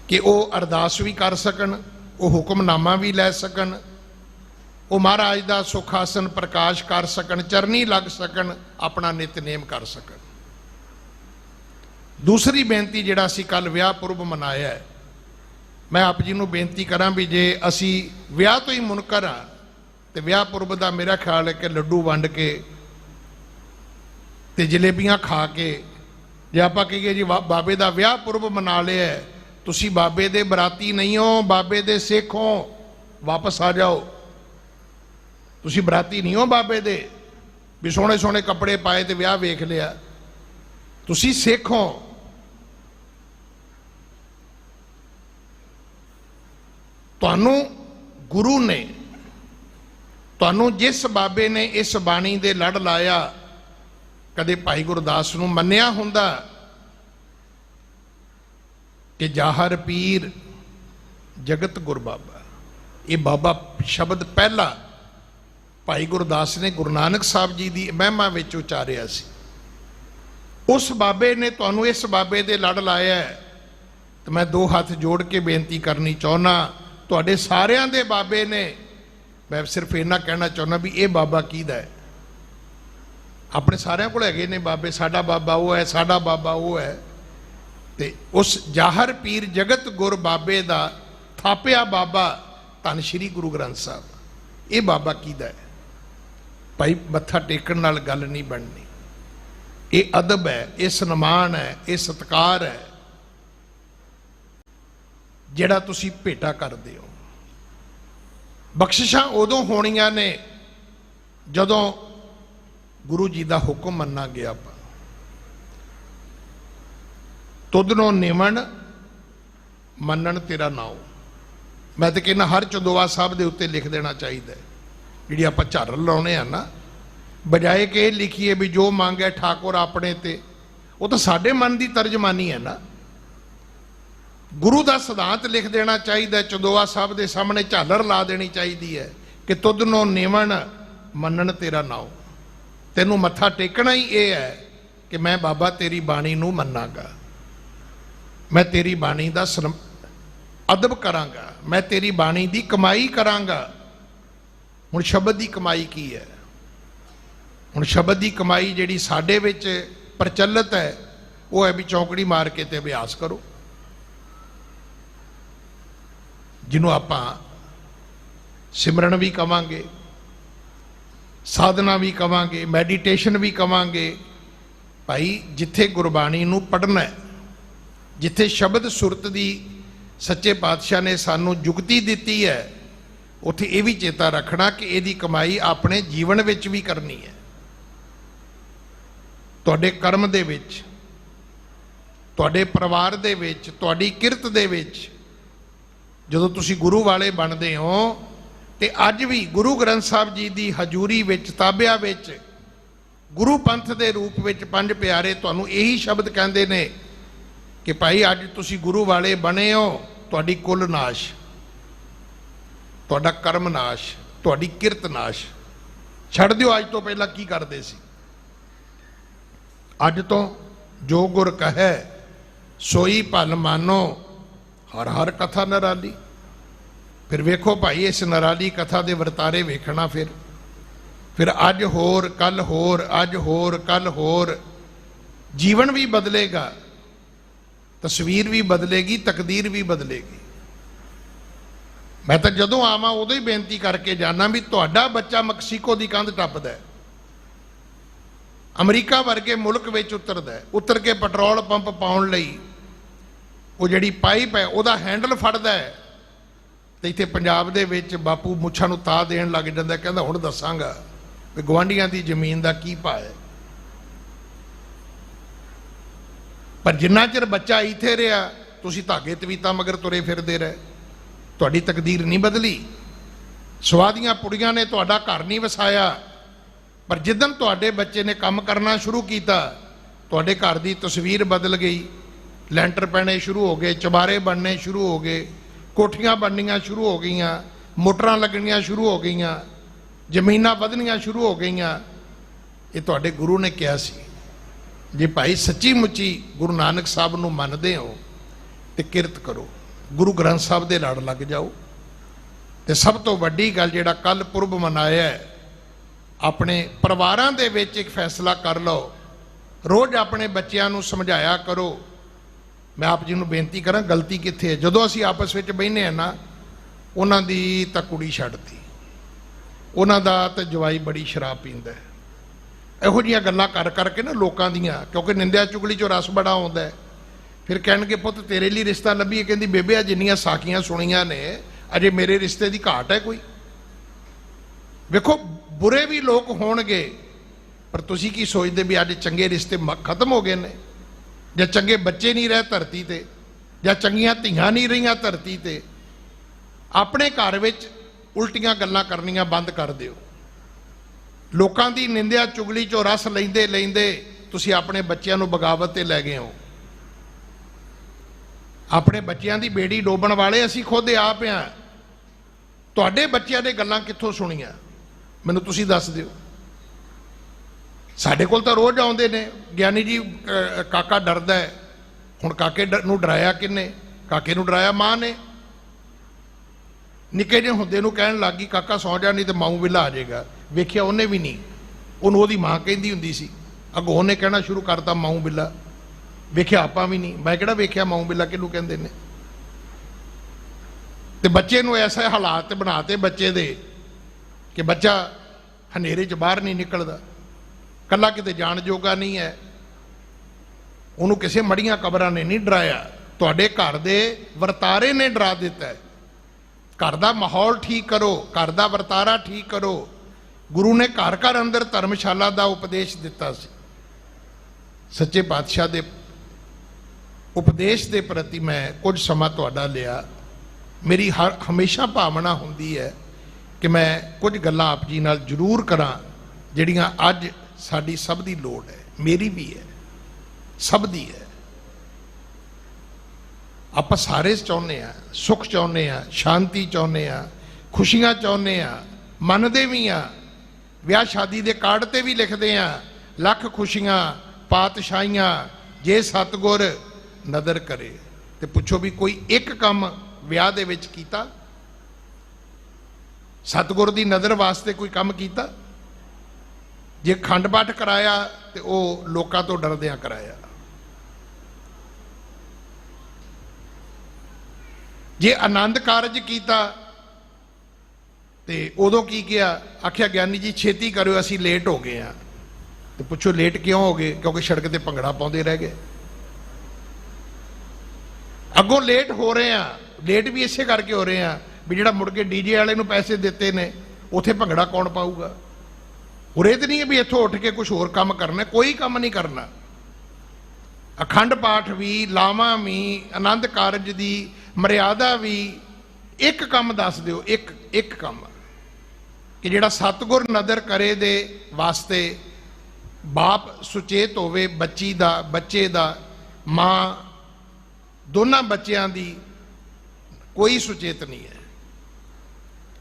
कि वो अरदास भी कर सकन, वो हुक्मनामा भी लै सकन, वो महाराज का सुखासन प्रकाश कर सकन, चरनी लग सकन, अपना नितनेम कर सकन। दूसरी बेनती जिहड़ा असीं कल विआह पुरब मनाया है, मैं आप जी नूं बेनती करां भी जे असी विआह तो ही मुनकर हाँ तो विआह पुरब का मेरा ख्याल है कि लड्डू वंड के ते जलेबियां खा के जे आपां कहीए जी बाबे का विआह पुरब मना लिया है, तुसी बाबे दे बराती नहीं हो, बाबे दे सिख हो, वापस आ जाओ। तुसी बराती नहीं हो बाबे दे भी सोहणे सोहणे कपड़े पाए ते विआह वेख लिया। तुसी सिख हो। तुहानूं गुरु ने, तुहानूं जिस बाबे ने इस बाणी दे लड़ लाया, कदे भाई गुरदास नूं मन्निया हुंदा कि जाहर पीर जगत गुर बाबा, ये बाबा शब्द पहला भाई गुरदास ने गुरु नानक साहब जी की महिमा विच उचारिया सी। उस बाबे ने तुहानूं इस बाबे दे लड़ लाया है। तो मैं दो हाथ जोड़ के बेनती करनी चाहुंदा, तुहाडे सारियां दे बाबे ने, मैं सिर्फ इन्ना कहना चाहुंदा भी ये बाबा किहदा है। अपने सारियां कोल हैगे ने बाबे, साडा बाबा वो है, साडा बाबा वो है। ते उस जाहर पीर जगत गुर बाबे दा थापिया बाबा धन श्री गुरु ग्रंथ साहब, ये बाबा किहदा है? भाई मत्था टेकण नाल गल नहीं बननी। ये अदब है, ये सन्मान है, ये सत्कार है जिहड़ा तुसीं भेटा करदे हो। बख्शिशां उदों होणीआं ने जदों गुरु जी का हुक्म मन्ना गया। तुदनों निमन मनन तेरा नाउ, मैं तो कहना हर चंदोआ साहब के उत्ते लिख देना चाहिए। जी आप झारल लाने ना, बजाए कि लिखिए भी जो मांगे ठाकुर अपने ते, वो तो साडे मन की तर्जमानी है ना। गुरु का सिद्धांत लिख देना चाहिए, चंदोआ साहब के सामने झालर ला देनी चाहिए है कि तुदनों निमन मनन तेरा नाउ। तेनों मत्था टेकना ही ये है कि मैं बाबा तेरी बाणी नूं मन्नागा, मैं तेरी बाणी का अदब करांगा, मैं तेरी बाणी की कमाई करांगा। हुण शब्द की कमाई की है? हुण शब्द की कमाई जिहड़ी साडे विच प्रचलित है वो है भी चौंकड़ी मार के ते अभ्यास करो, जिन्हों आपां सिमरन भी कवांगे, साधना भी कवांगे, मैडिटेशन भी कवांगे। भाई जिथे गुरबाणी नूं पढ़ना है, जिथे शब्द सुरत दी सच्चे पातशाह ने सानू जुगती दी है, उत्थे ये भी चेता रखना कि यदी कमाई अपने जीवन विच भी करनी है। तुहाडे कर्म दे विच, तुहाडे परिवार दे विच, तुहाडी किरत दे विच, जदों तुसीं गुरु वाले बनदे हो ਤੇ ਅੱਜ ਵੀ ਗੁਰੂ ਗ੍ਰੰਥ ਸਾਹਿਬ ਜੀ ਦੀ ਹਜ਼ੂਰੀ ਵਿੱਚ ਤਾਬਿਆ ਵਿੱਚ ਗੁਰੂ ਪੰਥ ਦੇ ਰੂਪ ਵਿੱਚ ਪੰਜ ਪਿਆਰੇ ਤੁਹਾਨੂੰ ਇਹੀ ਸ਼ਬਦ ਕਹਿੰਦੇ ਨੇ ਕਿ ਭਾਈ ਅੱਜ ਤੁਸੀਂ ਗੁਰੂ ਵਾਲੇ ਬਣੇ ਹੋ, ਤੁਹਾਡੀ ਕੁਲ ਨਾਸ਼, ਤੁਹਾਡਾ ਕਰਮ ਨਾਸ਼, ਤੁਹਾਡੀ ਕਿਰਤ ਨਾਸ਼। ਛੱਡ ਦਿਓ ਅੱਜ ਤੋਂ ਪਹਿਲਾਂ ਕੀ ਕਰਦੇ ਸੀ। ਅੱਜ ਤੋਂ ਜੋ ਗੁਰ ਕਹੈ ਸੋਈ ਭਲ ਮਾਨੋ, ਹਰ ਹਰ ਕਥਾ ਨਰਾਲੀ। ਫਿਰ ਵੇਖੋ ਭਾਈ ਇਸ ਨਰਾਲੀ ਕਥਾ ਦੇ ਵਰਤਾਰੇ ਵੇਖਣਾ। ਫਿਰ ਅੱਜ ਹੋਰ, ਕੱਲ ਹੋਰ, ਅੱਜ ਹੋਰ, ਕੱਲ ਹੋਰ। ਜੀਵਨ ਵੀ ਬਦਲੇਗਾ, ਤਸਵੀਰ ਵੀ ਬਦਲੇਗੀ, ਤਕਦੀਰ ਵੀ ਬਦਲੇਗੀ। ਮੈਂ ਤਾਂ ਜਦੋਂ ਆਵਾਂ ਉਦੋਂ ਹੀ ਬੇਨਤੀ ਕਰਕੇ ਜਾਣਾ ਵੀ ਤੁਹਾਡਾ ਬੱਚਾ ਮੈਕਸੀਕੋ ਦੀ ਕੰਧ ਟੱਪਦਾ ਹੈ, ਅਮਰੀਕਾ ਵਰਗੇ ਮੁਲਕ ਵਿੱਚ ਉਤਰਦਾ ਹੈ, ਉਤਰ ਕੇ ਪੈਟਰੋਲ ਪੰਪ ਪਾਉਣ ਲਈ ਉਹ ਜਿਹੜੀ ਪਾਈਪ ਹੈ ਉਹਦਾ ਹੈਂਡਲ ਫੜਦਾ ਹੈ, ਤੇ ਇੱਥੇ ਪੰਜਾਬ ਦੇ ਵਿੱਚ ਬਾਪੂ ਮੁੱਛਾਂ ਨੂੰ ਤਾ ਦੇਣ ਲੱਗ ਜਾਂਦਾ, ਕਹਿੰਦਾ ਹੁਣ ਦੱਸਾਂਗਾ ਵੀ ਗੁਆਂਢੀਆਂ ਦੀ ਜ਼ਮੀਨ ਦਾ ਕੀ ਭਾਅ ਹੈ। ਪਰ ਜਿੰਨਾ ਚਿਰ ਬੱਚਾ ਇੱਥੇ ਰਿਹਾ ਤੁਸੀਂ ਧਾਗੇ ਤਵੀਤਾਂ ਮਗਰ ਤੁਰੇ ਫਿਰਦੇ ਰਹੇ, ਤੁਹਾਡੀ ਤਕਦੀਰ ਨਹੀਂ ਬਦਲੀ। ਸਵਾਦੀਆਂ ਪੁੜੀਆਂ ਨੇ ਤੁਹਾਡਾ ਘਰ ਨਹੀਂ ਵਸਾਇਆ, ਪਰ ਜਿੱਦਣ ਤੁਹਾਡੇ ਬੱਚੇ ਨੇ ਕੰਮ ਕਰਨਾ ਸ਼ੁਰੂ ਕੀਤਾ ਤੁਹਾਡੇ ਘਰ ਦੀ ਤਸਵੀਰ ਬਦਲ ਗਈ। ਲੈਂਟਰ ਪੈਣੇ ਸ਼ੁਰੂ ਹੋ ਗਏ, ਚੁਬਾਰੇ ਬਣਨੇ ਸ਼ੁਰੂ ਹੋ ਗਏ, ਕੋਠੀਆਂ ਬਣਨੀਆਂ ਸ਼ੁਰੂ ਹੋ ਗਈਆਂ, ਮੋਟਰਾਂ ਲੱਗਣੀਆਂ ਸ਼ੁਰੂ ਹੋ ਗਈਆਂ, ਜ਼ਮੀਨਾਂ ਵਧਣੀਆਂ ਸ਼ੁਰੂ ਹੋ ਗਈਆਂ। ਇਹ ਤੁਹਾਡੇ ਗੁਰੂ ਨੇ ਕਿਹਾ ਸੀ। ਜੇ ਭਾਈ ਸੱਚੀ ਮੁੱਚੀ ਗੁਰੂ ਨਾਨਕ ਸਾਹਿਬ ਨੂੰ ਮੰਨਦੇ ਹੋ ਤੇ ਕਿਰਤ ਕਰੋ, ਗੁਰੂ ਗ੍ਰੰਥ ਸਾਹਿਬ ਦੇ ਲੜ ਲੱਗ ਜਾਓ। ਤੇ ਸਭ ਤੋਂ ਵੱਡੀ ਗੱਲ ਜਿਹੜਾ ਕੱਲ ਪੁਰਬ ਮਨਾਇਆ ਹੈ, ਆਪਣੇ ਪਰਿਵਾਰਾਂ ਦੇ ਵਿੱਚ ਇੱਕ ਫੈਸਲਾ ਕਰ ਲਓ, ਰੋਜ਼ ਆਪਣੇ ਬੱਚਿਆਂ ਨੂੰ ਸਮਝਾਇਆ ਕਰੋ। ਮੈਂ ਆਪ ਜੀ ਨੂੰ ਬੇਨਤੀ ਕਰਾਂ ਗਲਤੀ ਕਿੱਥੇ ਹੈ। ਜਦੋਂ ਅਸੀਂ ਆਪਸ ਵਿੱਚ ਬਹਿੰਦੇ ਹਾਂ ਨਾ, ਉਹਨਾਂ ਦੀ ਤਾਂ ਕੁੜੀ ਛੱਡਤੀ, ਉਹਨਾਂ ਦਾ ਤਾਂ ਜਵਾਈ ਬੜੀ ਸ਼ਰਾਬ ਪੀਂਦਾ ਹੈ। ਇਹੋ ਜਿਹੀਆਂ ਗੱਲਾਂ ਕਰ ਕਰਕੇ ਨਾ ਲੋਕਾਂ ਦੀਆਂ, ਕਿਉਂਕਿ ਨਿੰਦਿਆ ਚੁਗਲੀ 'ਚੋਂ ਰਸ ਬੜਾ ਆਉਂਦਾ ਹੈ। ਫਿਰ ਕਹਿਣਗੇ ਪੁੱਤ ਤੇਰੇ ਲਈ ਰਿਸ਼ਤਾ ਲੱਭੀਏ, ਕਹਿੰਦੀ ਬੇਬੇ ਆ ਜਿੰਨੀਆਂ ਸਾਖੀਆਂ ਸੁਣੀਆਂ ਨੇ ਅਜੇ ਮੇਰੇ ਰਿਸ਼ਤੇ ਦੀ ਘਾਟ ਹੈ ਕੋਈ। ਵੇਖੋ ਬੁਰੇ ਵੀ ਲੋਕ ਹੋਣਗੇ, ਪਰ ਤੁਸੀਂ ਕੀ ਸੋਚਦੇ ਵੀ ਅੱਜ ਚੰਗੇ ਰਿਸ਼ਤੇ ਖਤਮ ਹੋ ਗਏ ਨੇ, ਜਾਂ ਚੰਗੇ ਬੱਚੇ ਨਹੀਂ ਰਹੇ ਧਰਤੀ ਤੇ, ਜਾਂ ਚੰਗੀਆਂ ਧੀਆਂ ਨਹੀਂ ਰਹੀਆਂ ਧਰਤੀ ਤੇ। ਆਪਣੇ ਘਰ ਵਿੱਚ ਉਲਟੀਆਂ ਗੱਲਾਂ ਕਰਨੀਆਂ ਬੰਦ ਕਰ ਦਿਓ। ਲੋਕਾਂ ਦੀ ਨਿੰਦਿਆ ਚੁਗਲੀ 'ਚੋਂ ਰਸ ਲੈਂਦੇ ਲੈਂਦੇ ਤੁਸੀਂ ਆਪਣੇ ਬੱਚਿਆਂ ਨੂੰ ਬਗਾਵਤ ਤੇ ਲੈ ਗਏ ਹੋ। ਆਪਣੇ ਬੱਚਿਆਂ ਦੀ ਬੇੜੀ ਡੋਬਣ ਵਾਲੇ ਅਸੀਂ ਖੁਦ ਆਪ ਹਾਂ। ਤੁਹਾਡੇ ਬੱਚਿਆਂ ਨੇ ਗੱਲਾਂ ਕਿੱਥੋਂ ਸੁਣੀਆਂ ਮੈਨੂੰ ਤੁਸੀਂ ਦੱਸ ਦਿਓ। ਸਾਡੇ ਕੋਲ ਤਾਂ ਰੋਜ਼ ਆਉਂਦੇ ਨੇ, ਗਿਆਨੀ ਜੀ ਕਾਕਾ ਡਰਦਾ ਹੈ। ਹੁਣ ਕਾਕੇ ਨੂੰ ਡਰਾਇਆ ਕਿੰਨੇ? ਕਾਕੇ ਨੂੰ ਡਰਾਇਆ ਮਾਂ ਨੇ। ਨਿੱਕੇ ਜਿਹੇ ਹੁੰਦੇ ਨੂੰ ਕਹਿਣ ਲੱਗ ਗਈ ਕਾਕਾ ਸੌਂ ਜਾ ਨਹੀਂ ਤੇ ਮਾਊ ਬਿੱਲਾ ਆ ਜਾਏਗਾ। ਵੇਖਿਆ ਉਹਨੇ ਵੀ ਨਹੀਂ, ਉਹਨੂੰ ਉਹਦੀ ਮਾਂ ਕਹਿੰਦੀ ਹੁੰਦੀ ਸੀ, ਅੱਗੋਂ ਉਹਨੇ ਕਹਿਣਾ ਸ਼ੁਰੂ ਕਰਤਾ ਮਾਊ ਬਿੱਲਾ। ਵੇਖਿਆ ਆਪਾਂ ਵੀ ਨਹੀਂ, ਮੈਂ ਕਿਹੜਾ ਵੇਖਿਆ ਮਾਊ ਬਿੱਲਾ ਕਿਹਨੂੰ ਕਹਿੰਦੇ ਨੇ। ਤੇ ਬੱਚੇ ਨੂੰ ਐਸੇ ਹਾਲਾਤ ਬਣਾਤੇ ਬੱਚੇ ਦੇ ਕਿ ਬੱਚਾ ਹਨੇਰੇ 'ਚ ਬਾਹਰ ਨਹੀਂ ਨਿਕਲਦਾ, ਕੱਲਾ ਕਿਤੇ ਜਾਣ ਜੋਗਾ ਨਹੀਂ ਹੈ। ਉਹਨੂੰ ਕਿਸੇ ਮੜੀਆਂ ਕਬਰਾਂ ਨੇ ਨਹੀਂ ਡਰਾਇਆ, ਤੁਹਾਡੇ ਘਰ ਦੇ ਵਰਤਾਰੇ ਨੇ ਡਰਾ ਦਿੱਤਾ ਹੈ। ਘਰ ਦਾ ਮਾਹੌਲ ਠੀਕ ਕਰੋ, ਘਰ ਦਾ ਵਰਤਾਰਾ ਠੀਕ ਕਰੋ। ਗੁਰੂ ਨੇ ਘਰ ਘਰ ਅੰਦਰ ਧਰਮਸ਼ਾਲਾ ਦਾ ਉਪਦੇਸ਼ ਦਿੱਤਾ ਸੀ। ਸੱਚੇ ਪਾਤਸ਼ਾਹ ਦੇ ਉਪਦੇਸ਼ ਦੇ ਪ੍ਰਤੀ ਮੈਂ ਕੁਝ ਸਮਾਂ ਤੁਹਾਡਾ ਲਿਆ। ਮੇਰੀ ਹਮੇਸ਼ਾ ਭਾਵਨਾ ਹੁੰਦੀ ਹੈ ਕਿ ਮੈਂ ਕੁਝ ਗੱਲਾਂ ਆਪ ਜੀ ਨਾਲ ਜ਼ਰੂਰ ਕਰਾਂ ਜਿਹੜੀਆਂ ਅੱਜ ਸਾਡੀ ਸਭ ਦੀ ਲੋੜ ਹੈ, ਮੇਰੀ ਵੀ ਹੈ, ਸਭ ਦੀ ਹੈ। ਆਪਾਂ ਸਾਰੇ ਚਾਹੁੰਦੇ ਹਾਂ, ਸੁੱਖ ਚਾਹੁੰਦੇ ਹਾਂ, ਸ਼ਾਂਤੀ ਚਾਹੁੰਦੇ ਹਾਂ, ਖੁਸ਼ੀਆਂ ਚਾਹੁੰਦੇ ਹਾਂ, ਮੰਨਦੇ ਵੀ ਹਾਂ। ਵਿਆਹ ਸ਼ਾਦੀ ਦੇ ਕਾਰਡ ਤੇ ਵੀ ਲਿਖਦੇ ਹਾਂ, ਲੱਖ ਖੁਸ਼ੀਆਂ ਪਾਤਸ਼ਾਹੀਆਂ ਜੇ ਸਤਿਗੁਰ ਨਦਰ ਕਰੇ। ਤੇ ਪੁੱਛੋ ਵੀ ਕੋਈ ਇੱਕ ਕੰਮ ਵਿਆਹ ਦੇ ਵਿੱਚ ਕੀਤਾ? ਸਤਿਗੁਰ ਦੀ ਨਜ਼ਰ ਵਾਸਤੇ ਕੋਈ ਕੰਮ ਕੀਤਾ? ਜੇ ਖੰਡ ਪਾਠ ਕਰਾਇਆ ਤੇ ਉਹ ਲੋਕਾਂ ਤੋਂ ਡਰਦਿਆਂ ਕਰਾਇਆ। ਜੇ ਆਨੰਦ ਕਾਰਜ ਕੀਤਾ ਤੇ ਉਦੋਂ ਕੀ ਕਿਹਾ? ਆਖਿਆ ਗਿਆਨੀ ਜੀ ਛੇਤੀ ਕਰਿਓ ਅਸੀਂ ਲੇਟ ਹੋ ਗਏ ਹਾਂ। ਤੇ ਪੁੱਛੋ ਲੇਟ ਕਿਉਂ ਹੋ ਗਏ? ਕਿਉਂਕਿ ਸੜਕ ਤੇ ਭੰਗੜਾ ਪਾਉਂਦੇ ਰਹਿ ਗਏ। ਅੱਗੋਂ ਲੇਟ ਹੋ ਰਹੇ ਆ, ਲੇਟ ਵੀ ਇਸੇ ਕਰਕੇ ਹੋ ਰਹੇ ਆ ਵੀ ਜਿਹੜਾ ਮੁੜ ਕੇ ਡੀਜੇ ਵਾਲੇ ਨੂੰ ਪੈਸੇ ਦਿੱਤੇ ਨੇ ਉੱਥੇ ਭੰਗੜਾ ਕੌਣ ਪਾਊਗਾ? ਉਰੇ ਤੇ ਨਹੀਂ ਹੈ ਵੀ ਇੱਥੋਂ ਉੱਠ ਕੇ ਕੁਝ ਹੋਰ ਕੰਮ ਕਰਨਾ, ਕੋਈ ਕੰਮ ਨਹੀਂ ਕਰਨਾ। ਅਖੰਡ ਪਾਠ ਵੀ, ਲਾਵਾਂ ਵੀ, ਆਨੰਦ ਕਾਰਜ ਦੀ ਮਰਿਆਦਾ ਵੀ। ਇੱਕ ਕੰਮ ਦੱਸ ਦਿਓ, ਇੱਕ ਕੰਮ कि जिहड़ा सतगुर नदर करे दे वास्ते बाप सुचेत होवे बच्ची दा बच्चे दा मां दोनों बच्चों की कोई सुचेत नहीं है।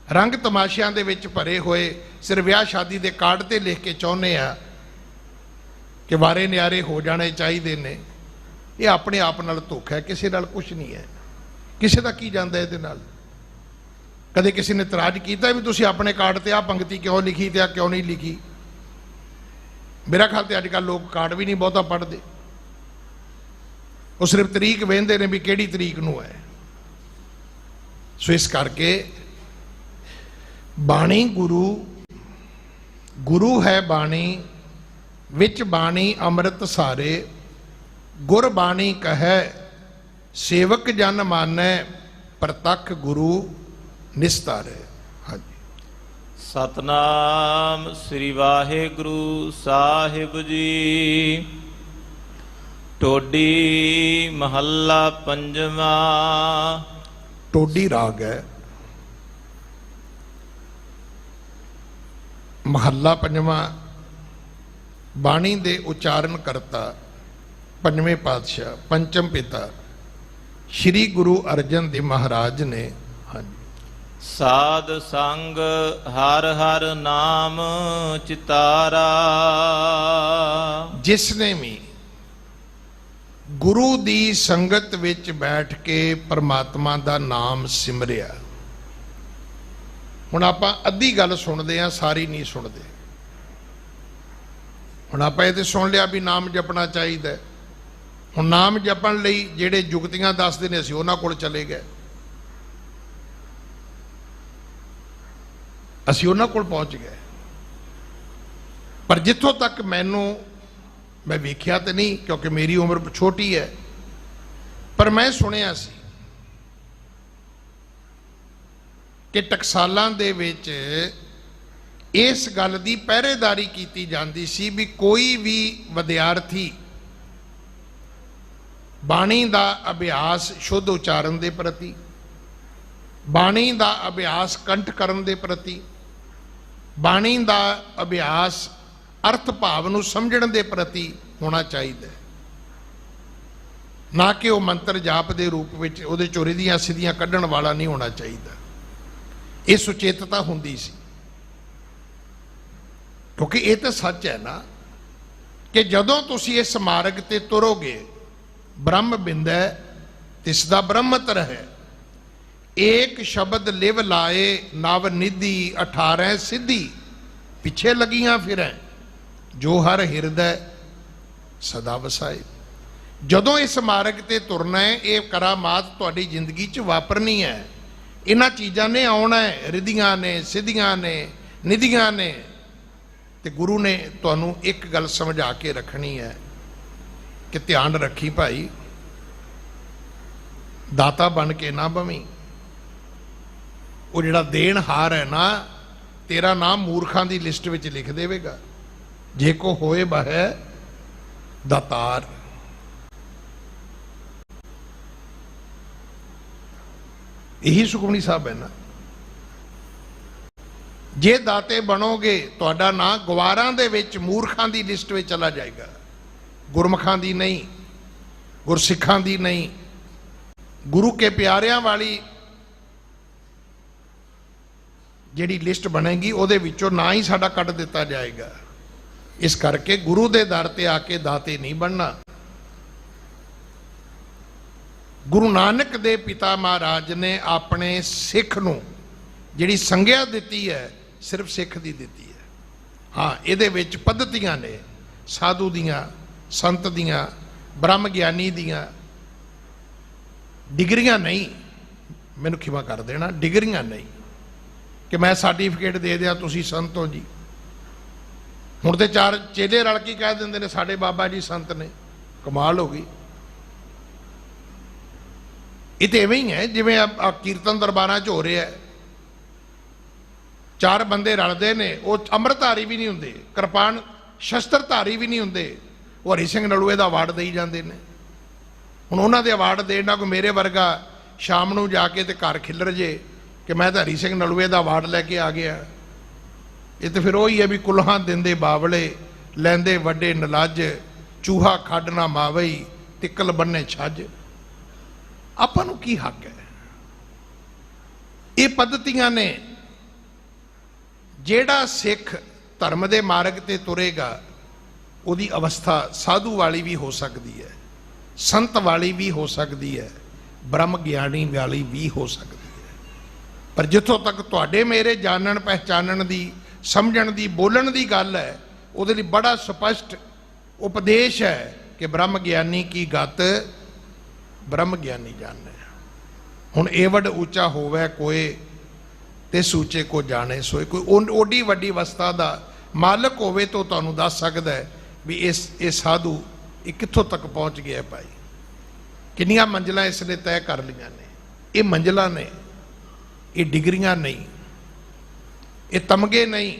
रंग तमाशियां दे विच भरे हुए सिर विआह शादी के कार्ड ते लिख के चाहुंदे आ कि वारे न्यारे हो जाने चाहिए ने। ये अपने आप नाल धोखा है, किसी नाल कुछ नहीं है। किसी का की जाता है ये? कदे किसी ने इतराज किया भी तुसीं अपने कार्ड ते आ पंक्ति क्यों लिखी ते आ क्यों नहीं लिखी? मेरा ख्याल तो अजकल लोग कार्ड भी नहीं बहुता पढ़ते, वो सिर्फ तरीक वेंदे ने भी किहड़ी तरीक नूं है। सो इस करके बाणी गुरु, गुरु है बाणी, विच बाणी अमृत सारे, गुर बाणी कहे सेवक जन मानै, प्रतख गुरु निस्तारे। हाँ जी। सतनाम श्री वाहिगुरु साहिब जी। टोडी महला पंजवा। टोडी राग है, महला पंजवा। बाणी दे उचारण करता पंजवें पातशाह पंचम पिता श्री गुरु अर्जन देव महाराज ने। हाँ जी। साध संग हर हर नाम चितारा। जिसने भी गुरु दी संगत विच बैठ के परमात्मा दा नाम सिमरिया। हुण आपां अद्धी गल सुनदे आ, सारी नहीं सुनदे। हुण आपां इह ते सुन लिया भी नाम जपना चाहिए। हुण नाम जपण लई जिहड़े जुगतियां दसदे ने असीं उन्हां कोल चले गए, असीं उन्हां कोल पहुंच गए। पर जिथों तक मैं वेख्या तो नहीं, क्योंकि मेरी उम्र छोटी है, पर मैं सुनिया सी कि टकसालां दे विच इस गल की पहरेदारी की जाती सी भी कोई भी विद्यार्थी बाणी का अभ्यास शुद्ध उचारण के प्रति, बाणी का अभ्यास कंठ करन दे प्रति, बाणी का अभ्यास अर्थ भाव नूं समझण दे प्रति होना चाहिए। ना कि वह मंत्र जाप के रूप में उहदे चों रिधियां सिद्धियां कढ़ण वाला नहीं होना चाहिए। ये सुचेतता हुंदी सी, क्योंकि ये तो सच है ना कि जदों तुसीं इस मार्ग ते तुरोगे, ब्रह्म बिंद है तिसदा ब्रह्मतर है। एक शब्द लिव लाए नव निधि 18 सिद्धि, पिछे लगियां फिरें जो हर हिरदय सदा वसाए। जदों इस मार्ग ते तुरना है, ये करामात तुहाडी जिंदगी च वापरनी है। इन्हां चीज़ां ने आउणा है, रिधियां ने सिद्धियां ने निधियां ने। ते गुरु ने तुहानूं एक गल समझा के रखनी है कि ध्यान रखी भाई, दाता बन के ना बवी। वो जिहड़ा देनहार है ना, तेरा नाम मूर्खां की लिस्ट में लिख देवेगा। जे को होए बह दातार। यही सुखमनी साहब है ना। जे दाते बनोगे तुहाडा नाम गवारां दे विच मूर्खां की लिस्ट में चला जाएगा, गुरमुखां दी नहीं, गुरसिखां दी नहीं। गुरु के प्यारियां वाली जिहड़ी लिस्ट बनेगी उहदे विचों ना ही साडा कट दिता जाएगा। इस करके गुरु दे दर ते आके दाते नहीं बनना। गुरु नानक दे पिता महाराज ने अपने सिख नूं जिहड़ी संज्ञा दिती है, सिर्फ सिख दी दिती है। हाँ, इहदे विच पद्धतियां ने साधु दियां, संत दियां, ब्रह्म ज्ञानी दियां, डिग्रियां नहीं। मैनूं खिमा कर देना, डिग्रियां नहीं कि मैं सर्टिफिकेट दे दिया तुसीं संत हो जी। हुण ते 4 चेले रल के कह दिंदे ने साडे बाबा जी संत ने। कमाल हो गई। ये तो इवें ही है जिवें कीर्तन दरबारां च हो रहा है। 4 बंदे रलदे ने, वो अमृतधारी भी नहीं हुंदे, कृपान शस्त्रधारी भी नहीं हुंदे, वो हरी सिंह नलूए का अवार्ड दई जांदे ने। हुण उन्हां दे अवार्ड देण नाल कोई मेरे वर्गा शाम नूं जाके ते घर खिलर जे कि मैं तो हरी सिंह नलूए का अवार्ड लैके आ गया। ਇਹ ਤਾਂ ਫਿਰ ਉਹੀ ਹੈ ਵੀ ਕੁਲਹਾਂ ਦਿੰਦੇ ਬਾਵਲੇ, ਲੈਂਦੇ ਵੱਡੇ ਨਲੱਜ, ਚੂਹਾ ਖੱਡ ਨਾ ਮਾਵਈ, ਤਿੱਕਲ ਬੰਨੇ ਛੱਜ। ਆਪਾਂ ਨੂੰ ਕੀ ਹੱਕ ਹੈ? ਇਹ ਪੱਧਤੀਆਂ ਨੇ। ਜਿਹੜਾ ਸਿੱਖ ਧਰਮ ਦੇ ਮਾਰਗ ਤੇ ਤੁਰੇਗਾ ਉਹਦੀ ਅਵਸਥਾ ਸਾਧੂ ਵਾਲੀ ਵੀ ਹੋ ਸਕਦੀ ਹੈ, ਸੰਤ ਵਾਲੀ ਵੀ ਹੋ ਸਕਦੀ ਹੈ, ਬ੍ਰਹਮ ਗਿਆਨੀ ਵਾਲੀ ਵੀ ਹੋ ਸਕਦੀ ਹੈ। ਪਰ ਜਿੱਥੋਂ ਤੱਕ ਤੁਹਾਡੇ ਮੇਰੇ ਜਾਣਨ ਪਹਿਚਾਨਣ ਦੀ, ਸਮਝਣ ਦੀ, ਬੋਲਣ ਦੀ ਗੱਲ ਹੈ, ਉਹਦੇ ਲਈ ਬੜਾ ਸਪਸ਼ਟ ਉਪਦੇਸ਼ ਹੈ ਕਿ ਬ੍ਰਹਮ ਗਿਆਨੀ ਕੀ ਗਤ ਬ੍ਰਹਮ ਗਿਆਨੀ ਜਾਣੈ। ਹੁਣ ਇਹ ਵੱਡ ਉੱਚਾ ਹੋਵੇ ਕੋਏ ਤੇ ਸੂਚੇ ਕੋ ਜਾਣੇ ਸੋਏ। ਕੋਈ ਓਡੀ ਵੱਡੀ ਅਵਸਥਾ ਦਾ ਮਾਲਕ ਹੋਵੇ ਤਾਂ ਤੁਹਾਨੂੰ ਦੱਸ ਸਕਦਾ ਹੈ ਵੀ ਇਹ ਸਾਧੂ ਇਹ ਕਿੱਥੋਂ ਤੱਕ ਪਹੁੰਚ ਗਿਆ ਭਾਈ, ਕਿੰਨੀਆਂ ਮੰਜ਼ਿਲਾਂ ਇਸ ਨੇ ਤੈਅ ਕਰ ਲਈਆਂ ਨੇ। ਇਹ ਮੰਜ਼ਿਲਾਂ ਨੇ, ਇਹ ਡਿਗਰੀਆਂ ਨਹੀਂ, ਇਹ ਤਮਗੇ ਨਹੀਂ,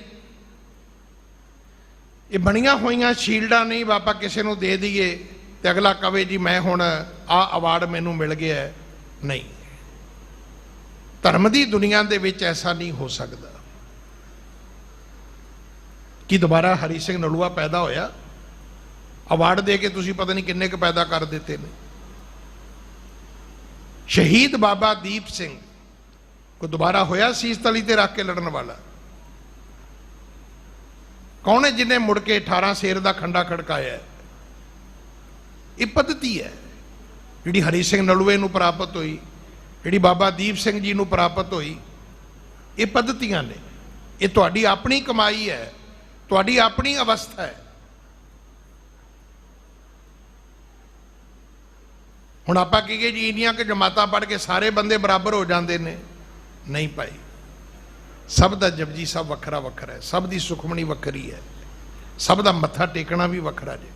ਇਹ ਬਣੀਆਂ ਹੋਈਆਂ ਸ਼ੀਲਡਾਂ ਨਹੀਂ। ਬਾਬਾ ਕਿਸੇ ਨੂੰ ਦੇ ਦਈਏ ਤੇ ਅਗਲਾ ਕਵੇ ਜੀ ਮੈਂ ਹੁਣ ਆਹ ਅਵਾਰਡ ਮੈਨੂੰ ਮਿਲ ਗਿਆ। ਨਹੀਂ, ਧਰਮ ਦੀ ਦੁਨੀਆ ਦੇ ਵਿੱਚ ਐਸਾ ਨਹੀਂ ਹੋ ਸਕਦਾ ਕਿ ਦੁਬਾਰਾ ਹਰੀ ਸਿੰਘ ਨਲੂਆ ਪੈਦਾ ਹੋਇਆ, ਅਵਾਰਡ ਦੇ ਕੇ ਤੁਸੀਂ ਪਤਾ ਨਹੀਂ ਕਿੰਨੇ ਕੁ ਪੈਦਾ ਕਰ ਦਿੱਤੇ ਨੇ। ਸ਼ਹੀਦ ਬਾਬਾ ਦੀਪ ਸਿੰਘ ਕੋ ਦੁਬਾਰਾ ਹੋਇਆ ਸੀਸ ਤਲੀ ਤੇ ਰੱਖ ਕੇ ਲੜਨ ਵਾਲਾ? ਕੌਣ ਹੈ ਜਿਹਨੇ ਮੁੜ ਕੇ 18 ਸ਼ੇਰ ਦਾ ਖੰਡਾ ਖੜਕਾਇਆ? ਇਹ ਪੱਧਤੀ ਹੈ ਜਿਹੜੀ ਹਰੀ ਸਿੰਘ ਨਲੂਏ ਨੂੰ ਪ੍ਰਾਪਤ ਹੋਈ, ਜਿਹੜੀ ਬਾਬਾ ਦੀਪ ਸਿੰਘ ਜੀ ਨੂੰ ਪ੍ਰਾਪਤ ਹੋਈ। ਇਹ ਪੱਧਤੀਆਂ ਨੇ, ਇਹ ਤੁਹਾਡੀ ਆਪਣੀ ਕਮਾਈ ਹੈ, ਤੁਹਾਡੀ ਆਪਣੀ ਅਵਸਥਾ ਹੈ। ਹੁਣ ਆਪਾਂ ਕਹੀਏ ਜੀ ਇੰਨੀਆਂ ਕਿ ਜਮਾਤਾਂ ਪੜ੍ਹ ਕੇ ਸਾਰੇ ਬੰਦੇ ਬਰਾਬਰ ਹੋ ਜਾਂਦੇ ਨੇ? ਨਹੀਂ ਭਾਈ, ਸਭ ਦਾ ਜਪਜੀ ਸਾਹਿਬ ਵੱਖਰਾ ਵੱਖਰਾ ਹੈ, ਸਭ ਦੀ ਸੁਖਮਣੀ ਵੱਖਰੀ ਹੈ, ਸਭ ਦਾ ਮੱਥਾ ਟੇਕਣਾ ਵੀ ਵੱਖਰਾ ਜੇ।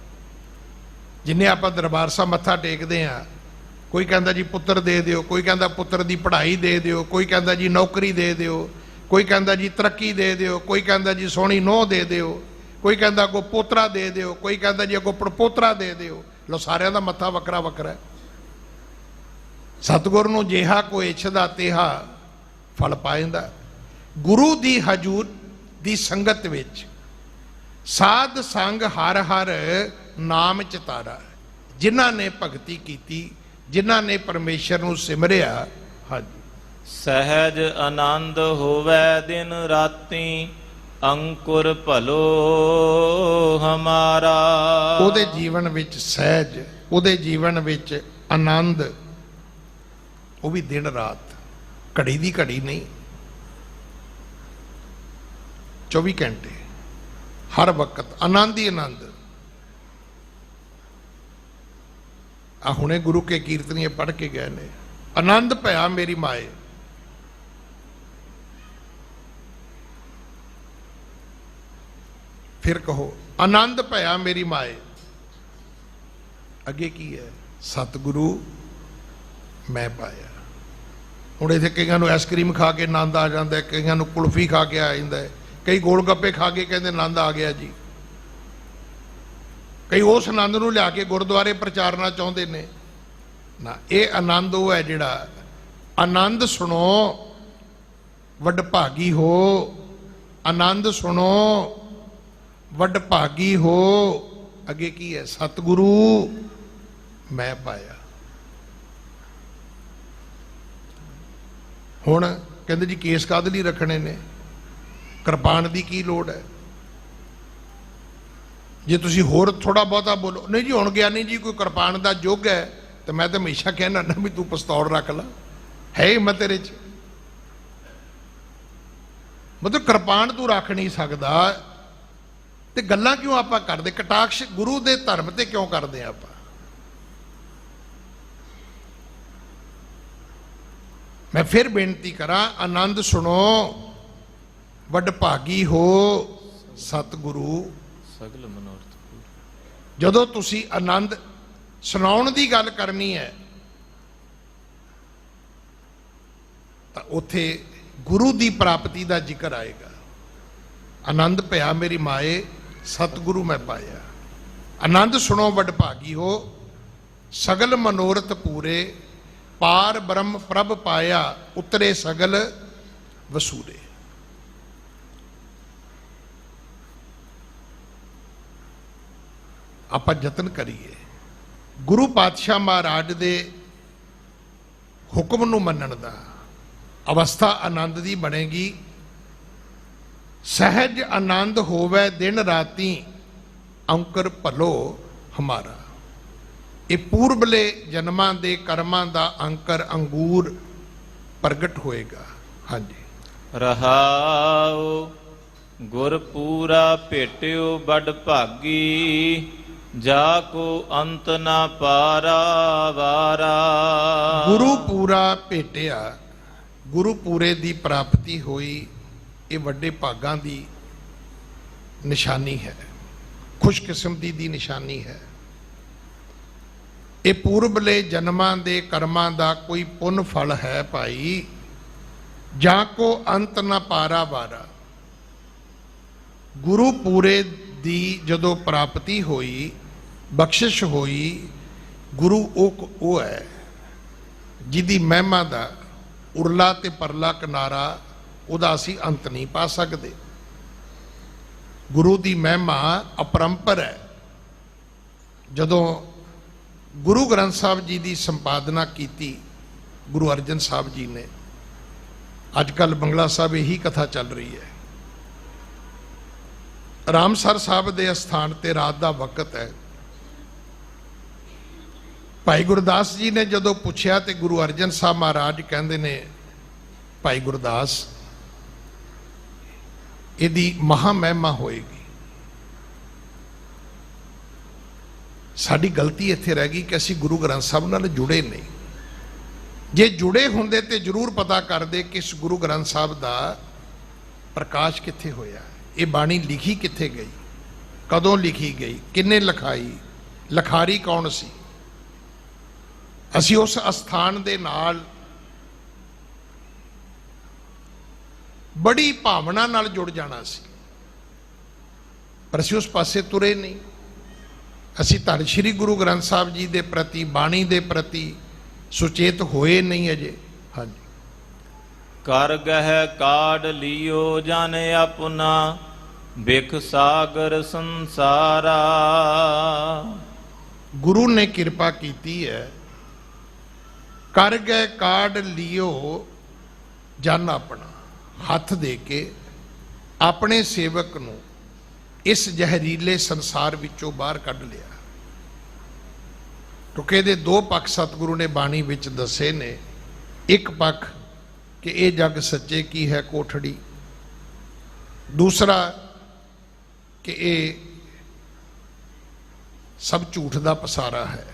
ਜਿੰਨੇ ਆਪਾਂ ਦਰਬਾਰ ਸਾਹਿਬ ਮੱਥਾ ਟੇਕਦੇ ਆ, ਕੋਈ ਕਹਿੰਦਾ ਜੀ ਪੁੱਤਰ ਦੇ ਦਿਓ, ਕੋਈ ਕਹਿੰਦਾ ਪੁੱਤਰ ਦੀ ਪੜ੍ਹਾਈ ਦੇ ਦਿਓ, ਕੋਈ ਕਹਿੰਦਾ ਜੀ ਨੌਕਰੀ ਦੇ ਦਿਓ, ਕੋਈ ਕਹਿੰਦਾ ਜੀ ਤਰੱਕੀ ਦੇ ਦਿਓ, ਕੋਈ ਕਹਿੰਦਾ ਜੀ ਸੋਹਣੀ ਨੂੰਹ ਦੇ ਦਿਓ, ਕੋਈ ਕਹਿੰਦਾ ਅੱਗੋਂ ਪੋਤਰਾ ਦੇ ਦਿਓ, ਕੋਈ ਕਹਿੰਦਾ ਜੀ ਅੱਗੋਂ ਪੜਪੋਤਰਾ ਦੇ ਦਿਓ। ਲੋ ਸਾਰਿਆਂ ਦਾ ਮੱਥਾ ਵੱਖਰਾ ਵੱਖਰਾ ਹੈ। ਸਤਿਗੁਰ ਨੂੰ ਜਿਹਾ ਕੋਈ ਇੱਛਦਾ ਤੇਹਾ ਫਲ ਪਾਇੰਦਾ। ਗੁਰੂ ਦੀ ਹਜੂਰ ਦੀ ਸੰਗਤ ਵਿੱਚ ਸਾਧ ਸੰਗ ਹਰ ਹਰ ਨਾਮ ਚਿਤਾਰਾ। ਜਿਨ੍ਹਾਂ ਨੇ ਭਗਤੀ ਕੀਤੀ, ਜਿਨ੍ਹਾਂ ਨੇ ਪਰਮੇਸ਼ਰ ਨੂੰ ਸਿਮਰਿਆ, ਹਾਂਜੀ, ਸਹਿਜ ਆਨੰਦ ਹੋਵੇ ਦਿਨ ਰਾਤੀ, ਅੰਕੁਰ ਭਲੋ ਹਮਾਰਾ। ਉਹਦੇ ਜੀਵਨ ਵਿੱਚ ਸਹਿਜ, ਉਹਦੇ ਜੀਵਨ ਵਿੱਚ ਆਨੰਦ, ਉਹ ਵੀ ਦਿਨ ਰਾਤ, ਘੜੀ ਦੀ ਘੜੀ ਨਹੀਂ, 24 ਘੰਟੇ, ਹਰ ਵਕਤ ਆਨੰਦ ਹੀ ਆਨੰਦ। ਆ ਹੁਣੇ ਗੁਰੂ ਕੇ ਕੀਰਤਨੀਏ ਪੜ੍ਹ ਕੇ ਗਏ ਨੇ, ਆਨੰਦ ਭਇਆ ਮੇਰੀ ਮਾਏ। ਫਿਰ ਕਹੋ ਆਨੰਦ ਭਇਆ ਮੇਰੀ ਮਾਏ। ਅੱਗੇ ਕੀ ਹੈ? ਸਤਿਗੁਰੂ ਮੈਂ ਪਾਇਆ। ਹੁਣ ਇੱਥੇ ਕਈਆਂ ਨੂੰ ਆਈਸਕ੍ਰੀਮ ਖਾ ਕੇ ਆਨੰਦ ਆ ਜਾਂਦਾ, ਕਈਆਂ ਨੂੰ ਕੁਲਫੀ ਖਾ ਕੇ ਆ ਜਾਂਦਾ, ਕਈ ਗੋਲ ਗੱਪੇ ਖਾ ਕੇ ਕਹਿੰਦੇ ਆਨੰਦ ਆ ਗਿਆ ਜੀ। ਕਈ ਉਸ ਆਨੰਦ ਨੂੰ ਲਿਆ ਕੇ ਗੁਰਦੁਆਰੇ ਪ੍ਰਚਾਰਨਾ ਚਾਹੁੰਦੇ ਨੇ। ਨਾ, ਇਹ ਆਨੰਦ ਉਹ ਹੈ ਜਿਹੜਾ ਆਨੰਦ ਸੁਣੋ ਵੱਡ ਭਾਗੀ ਹੋ, ਆਨੰਦ ਸੁਣੋ ਵੱਡ ਭਾਗੀ ਹੋ। ਅੱਗੇ ਕੀ ਹੈ? ਸਤਿਗੁਰੂ ਮੈਂ ਪਾਇਆ। ਹੁਣ ਕਹਿੰਦੇ ਜੀ ਕੇਸ ਕਾਹਦੇ ਲਈ ਰੱਖਣੇ ਨੇ, ਕਿਰਪਾਨ ਦੀ ਕੀ ਲੋੜ ਹੈ? ਜੇ ਤੁਸੀਂ ਹੋਰ ਥੋੜਾ ਬਹੁਤਾ ਬੋਲੋ, ਨਹੀਂ ਜੀ ਹੁਣ ਗਿਆਨੀ ਜੀ ਕੋਈ ਕਿਰਪਾਨ ਦਾ ਯੁੱਗ ਹੈ, ਤੇ ਮੈਂ ਤਾਂ ਹਮੇਸ਼ਾ ਕਹਿਣਾ ਨਾ ਵੀ ਤੂੰ ਪਿਸਤੌਲ ਰੱਖ ਲਾ, ਹੈ ਹਿੰਮਤ ਤੇਰੇ 'ਚ? ਮਤਲਬ ਕਿਰਪਾਨ ਤੂੰ ਰੱਖ ਨਹੀਂ ਸਕਦਾ ਤੇ ਗੱਲਾਂ ਕਿਉਂ ਆਪਾਂ ਕਰਦੇ? ਕਟਾਕਸ਼ ਗੁਰੂ ਦੇ ਧਰਮ ਤੇ ਕਿਉਂ ਕਰਦੇ ਆ ਆਪਾਂ? ਮੈਂ ਫਿਰ ਬੇਨਤੀ ਕਰਾਂ, ਆਨੰਦ ਸੁਣੋ ਵੱਡ ਭਾਗੀ ਹੋ, ਸਤਿਗੁਰੂ ਸਗਲ ਮਨੋਰਥ ਪੂਰੇ। ਜਦੋਂ ਤੁਸੀਂ ਆਨੰਦ ਸੁਣਾਉਣ ਦੀ ਗੱਲ ਕਰਨੀ ਹੈ ਤਾਂ ਉੱਥੇ ਗੁਰੂ ਦੀ ਪ੍ਰਾਪਤੀ ਦਾ ਜ਼ਿਕਰ ਆਏਗਾ। ਆਨੰਦ ਭਇਆ ਮੇਰੀ ਮਾਏ, ਸਤਿਗੁਰੂ ਮੈਂ ਪਾਇਆ। ਆਨੰਦ ਸੁਣੋ ਵੱਡ ਭਾਗੀ ਹੋ, ਸਗਲ ਮਨੋਰਥ ਪੂਰੇ, ਪਾਰ ਬ੍ਰਹਮ ਪ੍ਰਭ ਪਾਇਆ, ਉਤਰੇ ਸਗਲ ਵਸੂਰੇ। ਆਪਾਂ ਯਤਨ ਕਰੀਏ। ਗੁਰੂ ਪਾਤਸ਼ਾਹ ਮਹਾਰਾਜ ਦੇ ਹੁਕਮ ਨੂੰ ਮੰਨਣ ਦਾ ਅਵਸਥਾ ਆਨੰਦ ਦੀ ਬਣੇਗੀ। ਸਹਿਜ ਆਨੰਦ ਹੋਵੇ ਦਿਨ ਰਾਤੀ, ਔਂਕਰ ਭਲੋ ਹਮਾਰਾ। ਇਹ ਪੂਰਬਲੇ ਜਨਮਾਂ ਦੇ ਕਰਮਾਂ ਦਾ ਅੰਕਰ ਅੰਗੂਰ ਪ੍ਰਗਟ ਹੋਏਗਾ। ਹਾਂਜੀ। ਰਹਾਉ ਗੁਰ ਪੂਰਾ ਭੇਟਿਓ ਬੜ ਭਾਗੀ, ਜਾ ਕੋ ਅੰਤ ਨਾ ਪਾਰਾ ਵਾਰਾ। ਗੁਰੂ ਪੂਰਾ ਭੇਟਿਆ, ਗੁਰੂ ਪੂਰੇ ਦੀ ਪ੍ਰਾਪਤੀ ਹੋਈ, ਇਹ ਵੱਡੇ ਭਾਗਾਂ ਦੀ ਨਿਸ਼ਾਨੀ ਹੈ, ਖੁਸ਼ਕਿਸਮਤੀ ਦੀ ਨਿਸ਼ਾਨੀ ਹੈ। ਇਹ ਪੂਰਬਲੇ ਜਨਮਾਂ ਦੇ ਕਰਮਾਂ ਦਾ ਕੋਈ ਪੁੰਨ ਫਲ ਹੈ ਭਾਈ। ਜਾਂ ਕੋ ਅੰਤ ਨਾ ਪਾਰਾ ਵਾਰਾ। ਗੁਰੂ ਪੂਰੇ ਦੀ ਜਦੋਂ ਪ੍ਰਾਪਤੀ ਹੋਈ, ਬਖਸ਼ਿਸ਼ ਹੋਈ, ਗੁਰੂ ਉਹ ਹੈ ਜਿਹਦੀ ਮਹਿਮਾ ਦਾ ਉਰਲਾ ਤੇ ਪਰਲਾ ਕਿਨਾਰਾ ਉਹਦਾ ਅਸੀਂ ਅੰਤ ਨਹੀਂ ਪਾ ਸਕਦੇ। ਗੁਰੂ ਦੀ ਮਹਿਮਾ ਅਪਰੰਪਰ ਹੈ। ਜਦੋਂ ਗੁਰੂ ਗ੍ਰੰਥ ਸਾਹਿਬ ਜੀ ਦੀ ਸੰਪਾਦਨਾ ਕੀਤੀ ਗੁਰੂ ਅਰਜਨ ਸਾਹਿਬ ਜੀ ਨੇ, ਅੱਜ ਕੱਲ੍ਹ ਬੰਗਲਾ ਸਾਹਿਬ ਇਹੀ ਕਥਾ ਚੱਲ ਰਹੀ ਹੈ। ਰਾਮਸਰ ਸਾਹਿਬ ਦੇ ਅਸਥਾਨ ਤੇ ਰਾਤ ਦਾ ਵਕਤ ਹੈ। ਭਾਈ ਗੁਰਦਾਸ ਜੀ ਨੇ ਜਦੋਂ ਪੁੱਛਿਆ ਤੇ ਗੁਰੂ ਅਰਜਨ ਸਾਹਿਬ ਮਹਾਰਾਜ ਕਹਿੰਦੇ ਨੇ, ਭਾਈ ਗੁਰਦਾਸ, ਇਹਦੀ ਮਹਾ ਮਹਿਮਾ ਹੋਏਗੀ। ਸਾਡੀ ਗਲਤੀ ਇੱਥੇ ਰਹਿ ਗਈ ਕਿ ਅਸੀਂ ਗੁਰੂ ਗ੍ਰੰਥ ਸਾਹਿਬ ਨਾਲ ਜੁੜੇ ਨਹੀਂ। ਜੇ ਜੁੜੇ ਹੁੰਦੇ ਤੇ ਜ਼ਰੂਰ ਪਤਾ ਕਰਦੇ ਕਿ ਇਸ ਗੁਰੂ ਗ੍ਰੰਥ ਸਾਹਿਬ ਦਾ ਪ੍ਰਕਾਸ਼ ਕਿੱਥੇ ਹੋਇਆ, ਇਹ ਬਾਣੀ ਲਿਖੀ ਕਿੱਥੇ ਗਈ, ਕਦੋਂ ਲਿਖੀ ਗਈ, ਕਿੰਨੇ ਲਿਖਾਈ, ਲਿਖਾਰੀ ਕੌਣ ਸੀ। ਅਸੀਂ ਉਸ ਅਸਥਾਨ ਦੇ ਨਾਲ ਬੜੀ ਭਾਵਨਾ ਨਾਲ ਜੁੜ ਜਾਣਾ ਸੀ, ਪਰ ਅਸੀਂ ਉਸ ਪਾਸੇ ਤੁਰੇ ਨਹੀਂ। ਅਸੀਂ ਧੰਨ ਸ਼੍ਰੀ ਗੁਰੂ ਗ੍ਰੰਥ ਸਾਹਿਬ ਜੀ ਦੇ ਪ੍ਰਤੀ, ਬਾਣੀ ਦੇ ਪ੍ਰਤੀ ਸੁਚੇਤ ਹੋਏ ਨਹੀਂ ਅਜੇ। ਹਾਂਜੀ। ਕਰ ਗਹਿ ਕਾਢ ਲਿਓ ਜਨ ਆਪਣਾ, ਬਿਖ ਸਾਗਰ ਸੰਸਾਰਾ। ਗੁਰੂ ਨੇ ਕਿਰਪਾ ਕੀਤੀ ਹੈ। ਕਰ ਗਏ ਕਾਢ ਲਿਓ ਜਨ ਆਪਣਾ, ਹੱਥ ਦੇ ਕੇ ਆਪਣੇ ਸੇਵਕ ਨੂੰ ਇਸ ਜ਼ਹਿਰੀਲੇ ਸੰਸਾਰ ਵਿੱਚੋਂ ਬਾਹਰ ਕੱਢ ਲਿਆ। ਕਿਉਂਕਿ ਇਹਦੇ ਦੋ ਪੱਖ ਸਤਿਗੁਰੂ ਨੇ ਬਾਣੀ ਵਿੱਚ ਦੱਸੇ ਨੇ। ਇੱਕ ਪੱਖ ਕਿ ਇਹ ਜੱਗ ਸੱਚੇ ਕੀ ਹੈ ਕੋਠੜੀ, ਦੂਸਰਾ ਕਿ ਇਹ ਸਭ ਝੂਠ ਦਾ ਪਸਾਰਾ ਹੈ।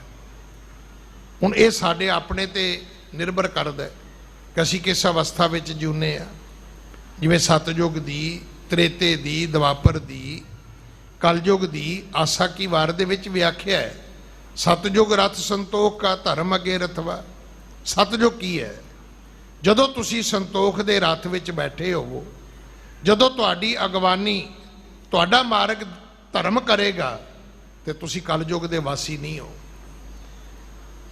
ਹੁਣ ਇਹ ਸਾਡੇ ਆਪਣੇ ਤੇ ਨਿਰਭਰ ਕਰਦਾ ਕਿ ਅਸੀਂ ਕਿਸ ਅਵਸਥਾ ਵਿੱਚ ਜਿਉਂਦੇ ਆ। ਜਿਵੇਂ ਸਤਿਯੁਗ ਦੀ, ਤ੍ਰੇਤੇ ਦੀ, ਦੁਆਪਰ ਦੀ, ਕਲਯੁਗ ਦੀ ਆਸਾ ਕੀ ਵਾਰ ਦੇ ਵਿੱਚ ਵਿਆਖਿਆ ਹੈ, ਸਤਿਯੁਗ ਰਥ ਸੰਤੋਖ ਕਾ ਧਰਮ ਅਗੇ ਰਥਵਾ। ਸਤਿਯੁਗ ਕੀ ਹੈ? ਜਦੋਂ ਤੁਸੀਂ ਸੰਤੋਖ ਦੇ ਰਥ ਵਿੱਚ ਬੈਠੇ ਹੋਵੋ, ਜਦੋਂ ਤੁਹਾਡੀ ਅਗਵਾਨੀ, ਤੁਹਾਡਾ ਮਾਰਗ ਧਰਮ ਕਰੇਗਾ, ਤੇ ਤੁਸੀਂ ਕਲਯੁਗ ਦੇ ਵਾਸੀ ਨਹੀਂ ਹੋ।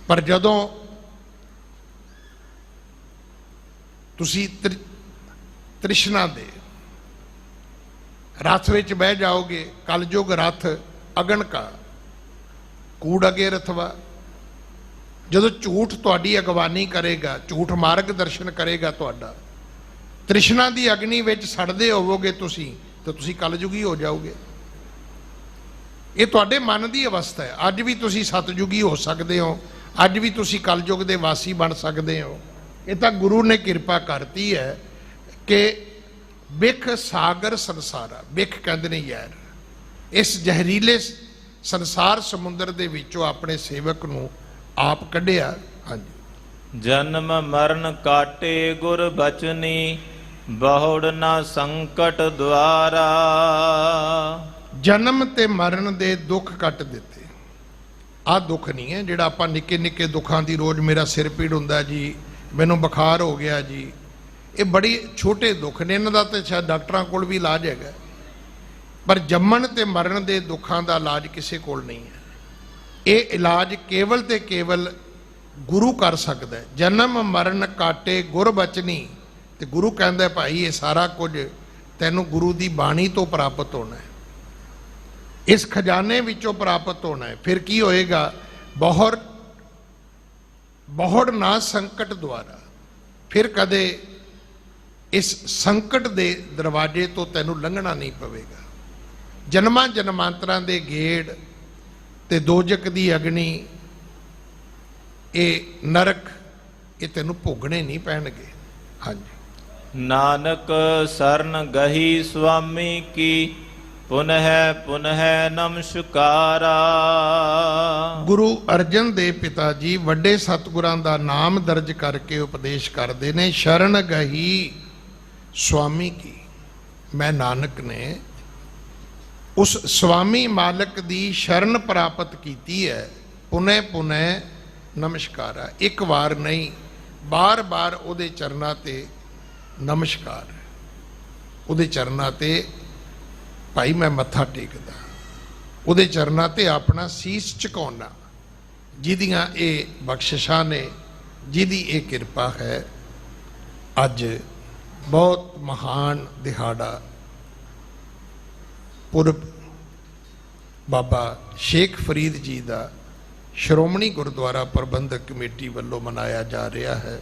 ਪਰ ਜਦੋਂ ਤੁਸੀਂ ਤ੍ਰਿਸ਼ਨਾ ਦੇ ਰਥ ਵਿੱਚ ਬਹਿ ਜਾਓਗੇ, ਕਲਯੁਗ ਰਥ ਅਗਨ ਕਾ ਕੂੜ ਅਗੇ ਰਥਵਾ। ਜਦੋਂ ਝੂਠ ਤੁਹਾਡੀ ਅਗਵਾਨੀ ਕਰੇਗਾ, ਝੂਠ ਮਾਰਗ ਦਰਸ਼ਨ ਕਰੇਗਾ ਤੁਹਾਡਾ, ਤ੍ਰਿਸ਼ਨਾ ਦੀ ਅਗਨੀ ਵਿੱਚ ਸੜਦੇ ਹੋਵੋਗੇ ਤੁਸੀਂ, ਤਾਂ ਤੁਸੀਂ ਕਲਯੁਗੀ ਹੋ ਜਾਓਗੇ। ਇਹ ਤੁਹਾਡੇ ਮਨ ਦੀ ਅਵਸਥਾ ਹੈ। ਅੱਜ ਵੀ ਤੁਸੀਂ ਸਤਿਯੁਗੀ ਹੋ ਸਕਦੇ ਹੋ, ਅੱਜ ਵੀ ਤੁਸੀਂ ਕਲਯੁਗ ਦੇ ਵਾਸੀ ਬਣ ਸਕਦੇ ਹੋ। ਇਹ ਤਾਂ ਗੁਰੂ ਨੇ ਕਿਰਪਾ ਕਰਤੀ ਹੈ ਕਿ ਬਿਖ ਸਾਗਰ ਸੰਸਾਰਾ, ਬਿਖ ਕਹਿੰਦੇ ਨੇ ਯਾਰ, ਇਸ ਜ਼ਹਿਰੀਲੇ ਸੰਸਾਰ ਸਮੁੰਦਰ ਦੇ ਵਿੱਚੋਂ ਆਪਣੇ ਸੇਵਕ ਨੂੰ ਆਪ ਕੱਢਿਆ। ਹਾਂਜੀ। ਜਨਮ ਮਰਨ ਕਾਟੇ ਗੁਰ ਬਚਨੀ, ਬਹੁੜ ਨਾ ਸੰਕਟ ਦੁਆਰਾ। ਜਨਮ ਤੇ ਮਰਨ ਦੇ ਦੁੱਖ ਕੱਟ ਦਿੱਤੇ। ਆਹ ਦੁੱਖ ਨਹੀਂ ਹੈ ਜਿਹੜਾ ਆਪਾਂ ਨਿੱਕੇ ਨਿੱਕੇ ਦੁੱਖਾਂ ਦੀ, ਰੋਜ਼ ਮੇਰਾ ਸਿਰ ਪੀੜ ਹੁੰਦਾ ਜੀ, ਮੈਨੂੰ ਬੁਖਾਰ ਹੋ ਗਿਆ ਜੀ, ਇਹ ਬੜੀ ਛੋਟੇ ਦੁੱਖ ਨੇ, ਇਹਨਾਂ ਦਾ ਤਾਂ ਸ਼ਾਇਦ ਡਾਕਟਰਾਂ ਕੋਲ ਵੀ ਇਲਾਜ ਹੈਗਾ। ਪਰ ਜੰਮਣ ਤੇ ਮਰਨ ਦੇ ਦੁੱਖਾਂ ਦਾ ਇਲਾਜ ਕਿਸੇ ਕੋਲ ਨਹੀਂ ਹੈ। ਇਹ ਇਲਾਜ ਕੇਵਲ ਤੇ ਕੇਵਲ ਗੁਰੂ ਕਰ ਸਕਦਾ ਹੈ। ਜਨਮ ਮਰਨ ਕਾਟੇ ਗੁਰ ਬਚਨੀ, ਤੇ ਗੁਰੂ ਕਹਿੰਦਾ ਭਾਈ ਇਹ ਸਾਰਾ ਕੁਝ ਤੈਨੂੰ ਗੁਰੂ ਦੀ ਬਾਣੀ ਤੋਂ ਪ੍ਰਾਪਤ ਹੋਣਾ ਹੈ। ਇਸ ਖਜ਼ਾਨੇ ਵਿੱਚੋਂ ਪ੍ਰਾਪਤ ਹੋਣਾ ਹੈ। ਫਿਰ ਕੀ ਹੋਏਗਾ? ਬਹੁੜ ਨਾ ਸੰਕਟ ਦੁਆਰਾ। ਫਿਰ ਕਦੇ ਇਸ ਸੰਕਟ ਦੇ ਦਰਵਾਜ਼ੇ ਤੋਂ ਤੈਨੂੰ ਲੰਘਣਾ ਨਹੀਂ ਪਵੇਗਾ। ਜਨਮਾਂ ਜਨਮਾਂਤਰਾਂ ਦੇ ਗੇੜ ਤੇ ਦੋਜਕ ਦੀ ਅਗਨੀ, ਇਹ ਨਰਕ, ਇਹ ਤੈਨੂੰ ਭੋਗਣੇ ਨਹੀਂ ਪੈਣਗੇ। ਹਾਂਜੀ। ਨਾਨਕ ਸਰਨ ਗਹੀ ਸੁਆਮੀ ਕੀ, ਪੁਨਹਿ ਪੁਨਹਿ ਨਮਸਕਾਰਾ। ਗੁਰੂ ਅਰਜਨ ਦੇਵ ਪਿਤਾ ਜੀ ਵੱਡੇ ਸਤਿਗੁਰਾਂ ਦਾ ਨਾਮ ਦਰਜ ਕਰਕੇ ਉਪਦੇਸ਼ ਕਰਦੇ ਨੇ, ਸ਼ਰਨ ਗਹੀ ਸੁਆਮੀ ਕੀ। ਮੈਂ ਨਾਨਕ ਨੇ ਉਸ ਸੁਆਮੀ ਮਾਲਕ ਦੀ ਸ਼ਰਨ ਪ੍ਰਾਪਤ ਕੀਤੀ ਹੈ। ਪੁਨਹਿ ਪੁਨਹਿ ਨਮਸਕਾਰਾ, ਇੱਕ ਵਾਰ ਨਹੀਂ, ਬਾਰ-ਬਾਰ ਉਹਦੇ ਚਰਨਾਂ ਤੇ ਨਮਸਕਾਰ, ਉਹਦੇ ਚਰਨਾਂ ਤੇ ਭਾਈ ਮੈਂ ਮੱਥਾ ਟੇਕਦਾ, ਉਹਦੇ ਚਰਨਾਂ ਤੇ ਆਪਣਾ ਸੀਸ ਝੁਕਾਉਣਾ। ਜਿਹਦੀਆਂ ਇਹ ਬਖਸ਼ਿਸ਼ਾਂ ਨੇ, ਜਿਹਦੀ ਇਹ ਕਿਰਪਾ ਹੈ। ਅੱਜ ਬਹੁਤ ਮਹਾਨ ਦਿਹਾੜਾ, ਪੁਰਬ ਬਾਬਾ ਸ਼ੇਖ ਫਰੀਦ ਜੀ ਦਾ ਸ਼੍ਰੋਮਣੀ ਗੁਰਦੁਆਰਾ ਪ੍ਰਬੰਧਕ ਕਮੇਟੀ ਵੱਲੋਂ ਮਨਾਇਆ ਜਾ ਰਿਹਾ ਹੈ।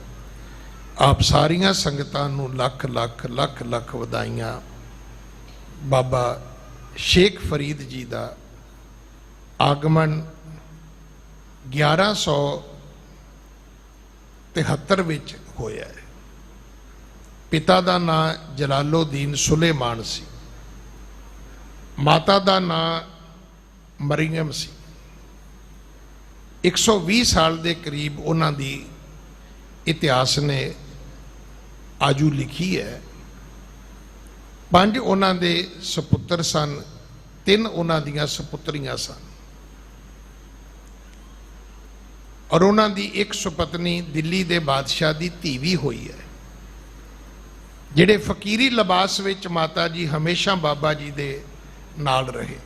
ਆਪ ਸਾਰੀਆਂ ਸੰਗਤਾਂ ਨੂੰ ਲੱਖ ਲੱਖ ਲੱਖ ਲੱਖ ਵਧਾਈਆਂ। ਬਾਬਾ ਸ਼ੇਖ ਫਰੀਦ ਜੀ ਦਾ ਆਗਮਨ 1173 ਵਿੱਚ ਹੋਇਆ ਹੈ। ਪਿਤਾ ਦਾ ਨਾਂ ਜਲਾਲੁਦੀਨ ਸੁਲੇਮਾਨ ਸੀ, ਮਾਤਾ ਦਾ ਨਾਂ ਮਰੀਮ ਸੀ। 120 ਸਾਲ ਦੇ ਕਰੀਬ ਉਹਨਾਂ ਦੀ ਇਤਿਹਾਸ ਨੇ ਆਜੂ ਲਿਖੀ ਹੈ। 5 ਉਹਨਾਂ ਦੇ ਸੁਪੁੱਤਰ ਸਨ, 3 ਉਹਨਾਂ ਦੀਆਂ ਸੁਪੁੱਤਰੀਆਂ ਸਨ, ਔਰ ਉਹਨਾਂ ਦੀ ਇੱਕ ਸੁਪਤਨੀ ਦਿੱਲੀ ਦੇ ਬਾਦਸ਼ਾਹ ਦੀ ਧੀ ਵੀ ਹੋਈ ਹੈ। ਜਿਹੜੇ ਫਕੀਰੀ ਲਿਬਾਸ ਵਿੱਚ ਮਾਤਾ ਜੀ ਹਮੇਸ਼ਾ ਬਾਬਾ ਜੀ ਦੇ ਨਾਲ ਰਹੇ।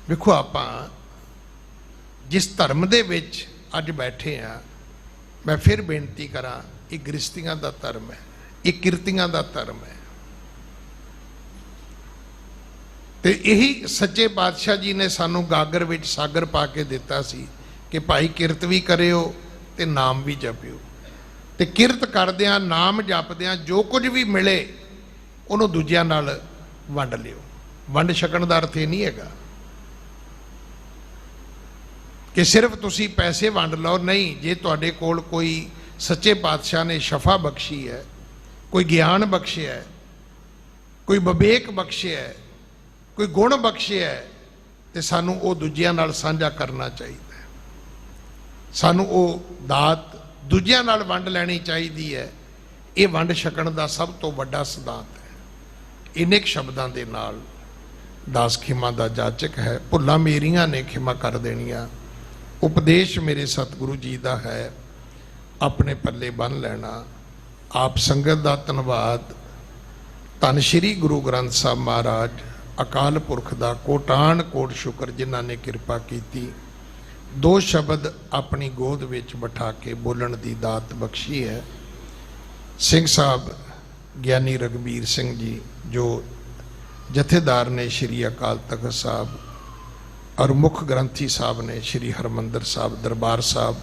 ਵੇਖੋ, ਆਪਾਂ ਜਿਸ ਧਰਮ ਦੇ ਵਿੱਚ ਅੱਜ ਬੈਠੇ ਆ, ਮੈਂ ਫਿਰ ਬੇਨਤੀ ਕਰਾਂ, ਇਹ ਗ੍ਰਸਤੀਆਂ ਦਾ ਧਰਮ ਹੈ, ਇਹ ਕਿਰਤੀਆਂ ਦਾ ਧਰਮ ਹੈ। ਤੇ ਇਹੀ ਸੱਚੇ ਪਾਤਸ਼ਾਹ ਜੀ ਨੇ ਸਾਨੂੰ ਗਾਗਰ ਵਿੱਚ ਸਾਗਰ ਪਾ ਕੇ ਦਿੱਤਾ ਸੀ ਕਿ ਭਾਈ ਕਿਰਤ ਵੀ ਕਰਿਓ ਤੇ ਨਾਮ ਵੀ ਜਪਿਓ। ਤੇ ਕਿਰਤ ਕਰਦਿਆਂ, ਨਾਮ ਜਪਦਿਆਂ ਜੋ ਕੁਝ ਵੀ ਮਿਲੇ ਉਹਨੂੰ ਦੂਜਿਆਂ ਨਾਲ ਵੰਡ ਲਿਓ। ਵੰਡ ਛਕਣ ਦਾ ਅਰਥ ਇਹ ਨਹੀਂ ਹੈਗਾ ਕਿ ਸਿਰਫ ਤੁਸੀਂ ਪੈਸੇ ਵੰਡ ਲਓ। ਨਹੀਂ, ਜੇ ਤੁਹਾਡੇ ਕੋਲ ਕੋਈ ਸੱਚੇ ਪਾਤਸ਼ਾਹ ਨੇ ਸ਼ਫਾ ਬਖਸ਼ੀ ਹੈ, ਕੋਈ ਗਿਆਨ ਬਖਸ਼ਿਆ ਹੈ, ਕੋਈ ਵਿਵੇਕ ਬਖਸ਼ਿਆ ਹੈ, ਕੋਈ ਗੁਣ ਬਖਸ਼ਿਆ ਹੈ, ਤੇ ਸਾਨੂੰ ਉਹ ਦੂਜਿਆਂ ਨਾਲ ਸਾਂਝਾ ਕਰਨਾ ਚਾਹੀਦਾ ਹੈ। ਸਾਨੂੰ ਉਹ ਦਾਤ ਦੂਜਿਆਂ ਨਾਲ ਵੰਡ ਲੈਣੀ ਚਾਹੀਦੀ ਹੈ। ਇਹ ਵੰਡ ਛਕਣ ਦਾ ਸਭ ਤੋਂ ਵੱਡਾ ਸਿਧਾਂਤ ਹੈ। ਇੰਨੇ ਕੁ ਸ਼ਬਦਾਂ ਦੇ ਨਾਲ ਦਾਸ ਖਿਮਾ ਦਾ ਜਾਚਕ ਹੈ। ਭੁੱਲਾਂ ਮੇਰੀਆਂ ਨੇ ਖਿਮਾ ਕਰ ਦੇਣੀਆਂ। ਉਪਦੇਸ਼ ਮੇਰੇ ਸਤਿਗੁਰੂ ਜੀ ਦਾ ਹੈ, ਆਪਣੇ ਪੱਲੇ ਬੰਨ੍ਹ ਲੈਣਾ। ਆਪ ਸੰਗਤ ਦਾ ਧੰਨਵਾਦ। ਧੰਨ ਸ਼੍ਰੀ ਗੁਰੂ ਗ੍ਰੰਥ ਸਾਹਿਬ ਮਹਾਰਾਜ, ਅਕਾਲ ਪੁਰਖ ਦਾ ਕੋਟਾਨ ਕੋਟ ਸ਼ੁਕਰ, ਜਿਨ੍ਹਾਂ ਨੇ ਕਿਰਪਾ ਕੀਤੀ। 2 ਸ਼ਬਦ ਆਪਣੀ ਗੋਦ ਵਿੱਚ ਬਿਠਾ ਕੇ ਬੋਲਣ ਦੀ ਦਾਤ ਬਖਸ਼ੀ ਹੈ। ਸਿੰਘ ਸਾਹਿਬ ਗਿਆਨੀ ਰਘਬੀਰ ਸਿੰਘ ਜੀ, ਜੋ ਜਥੇਦਾਰ ਨੇ ਸ਼੍ਰੀ ਅਕਾਲ ਤਖਤ ਸਾਹਿਬ, ਔਰ ਮੁੱਖ ਗ੍ਰੰਥੀ ਸਾਹਿਬ ਨੇ ਸ਼੍ਰੀ ਹਰਮੰਦਰ ਸਾਹਿਬ ਦਰਬਾਰ ਸਾਹਿਬ,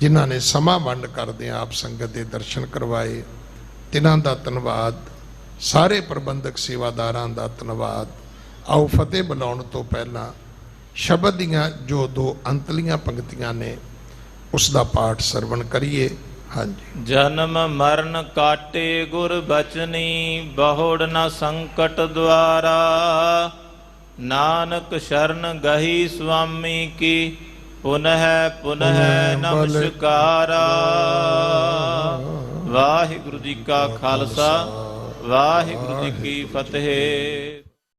ਜਿਨ੍ਹਾਂ ਨੇ ਸਮਾਂ ਵੰਡ ਕਰਦਿਆਂ ਆਪ ਸੰਗਤ ਦੇ ਦਰਸ਼ਨ ਕਰਵਾਏ, ਤਿਨਾਂ ਦਾ ਧੰਨਵਾਦ। ਸਾਰੇ ਪ੍ਰਬੰਧਕ ਸੇਵਾਦਾਰਾਂ ਦਾ ਧੰਨਵਾਦ। ਆਓ ਫਤਿਹ ਬੁਲਾਉਣ ਤੋਂ ਪਹਿਲਾਂ ਸ਼ਬਦ ਦੀਆਂ ਜੋ 2 ਅੰਤਲੀਆਂ ਪੰਕਤੀਆਂ ਨੇ, ਉਸ ਦਾ ਪਾਠ ਸਰਵਣ ਕਰੀਏ। ਹਾਂਜੀ। ਜਨਮ ਮਰਨ ਕਾਟੇ ਗੁਰ ਬਚਨੀ, ਬਹੁੜ ਨ ਸੰਕਟ ਦੁਆਰਾ। ਨਾਨਕ ਸ਼ਰਨ ਗਹੀ ਸੁਆਮੀ ਕੀ, ਪੁਨਹਿ ਪੁਨਹਿ ਨਮਸਕਾਰਾ। ਵਾਹਿਗੁਰੂ ਜੀ ਕਾ ਖਾਲਸਾ, ਵਾਹਿਗੁਰੂ ਜੀ ਕੀ ਫਤਿਹ।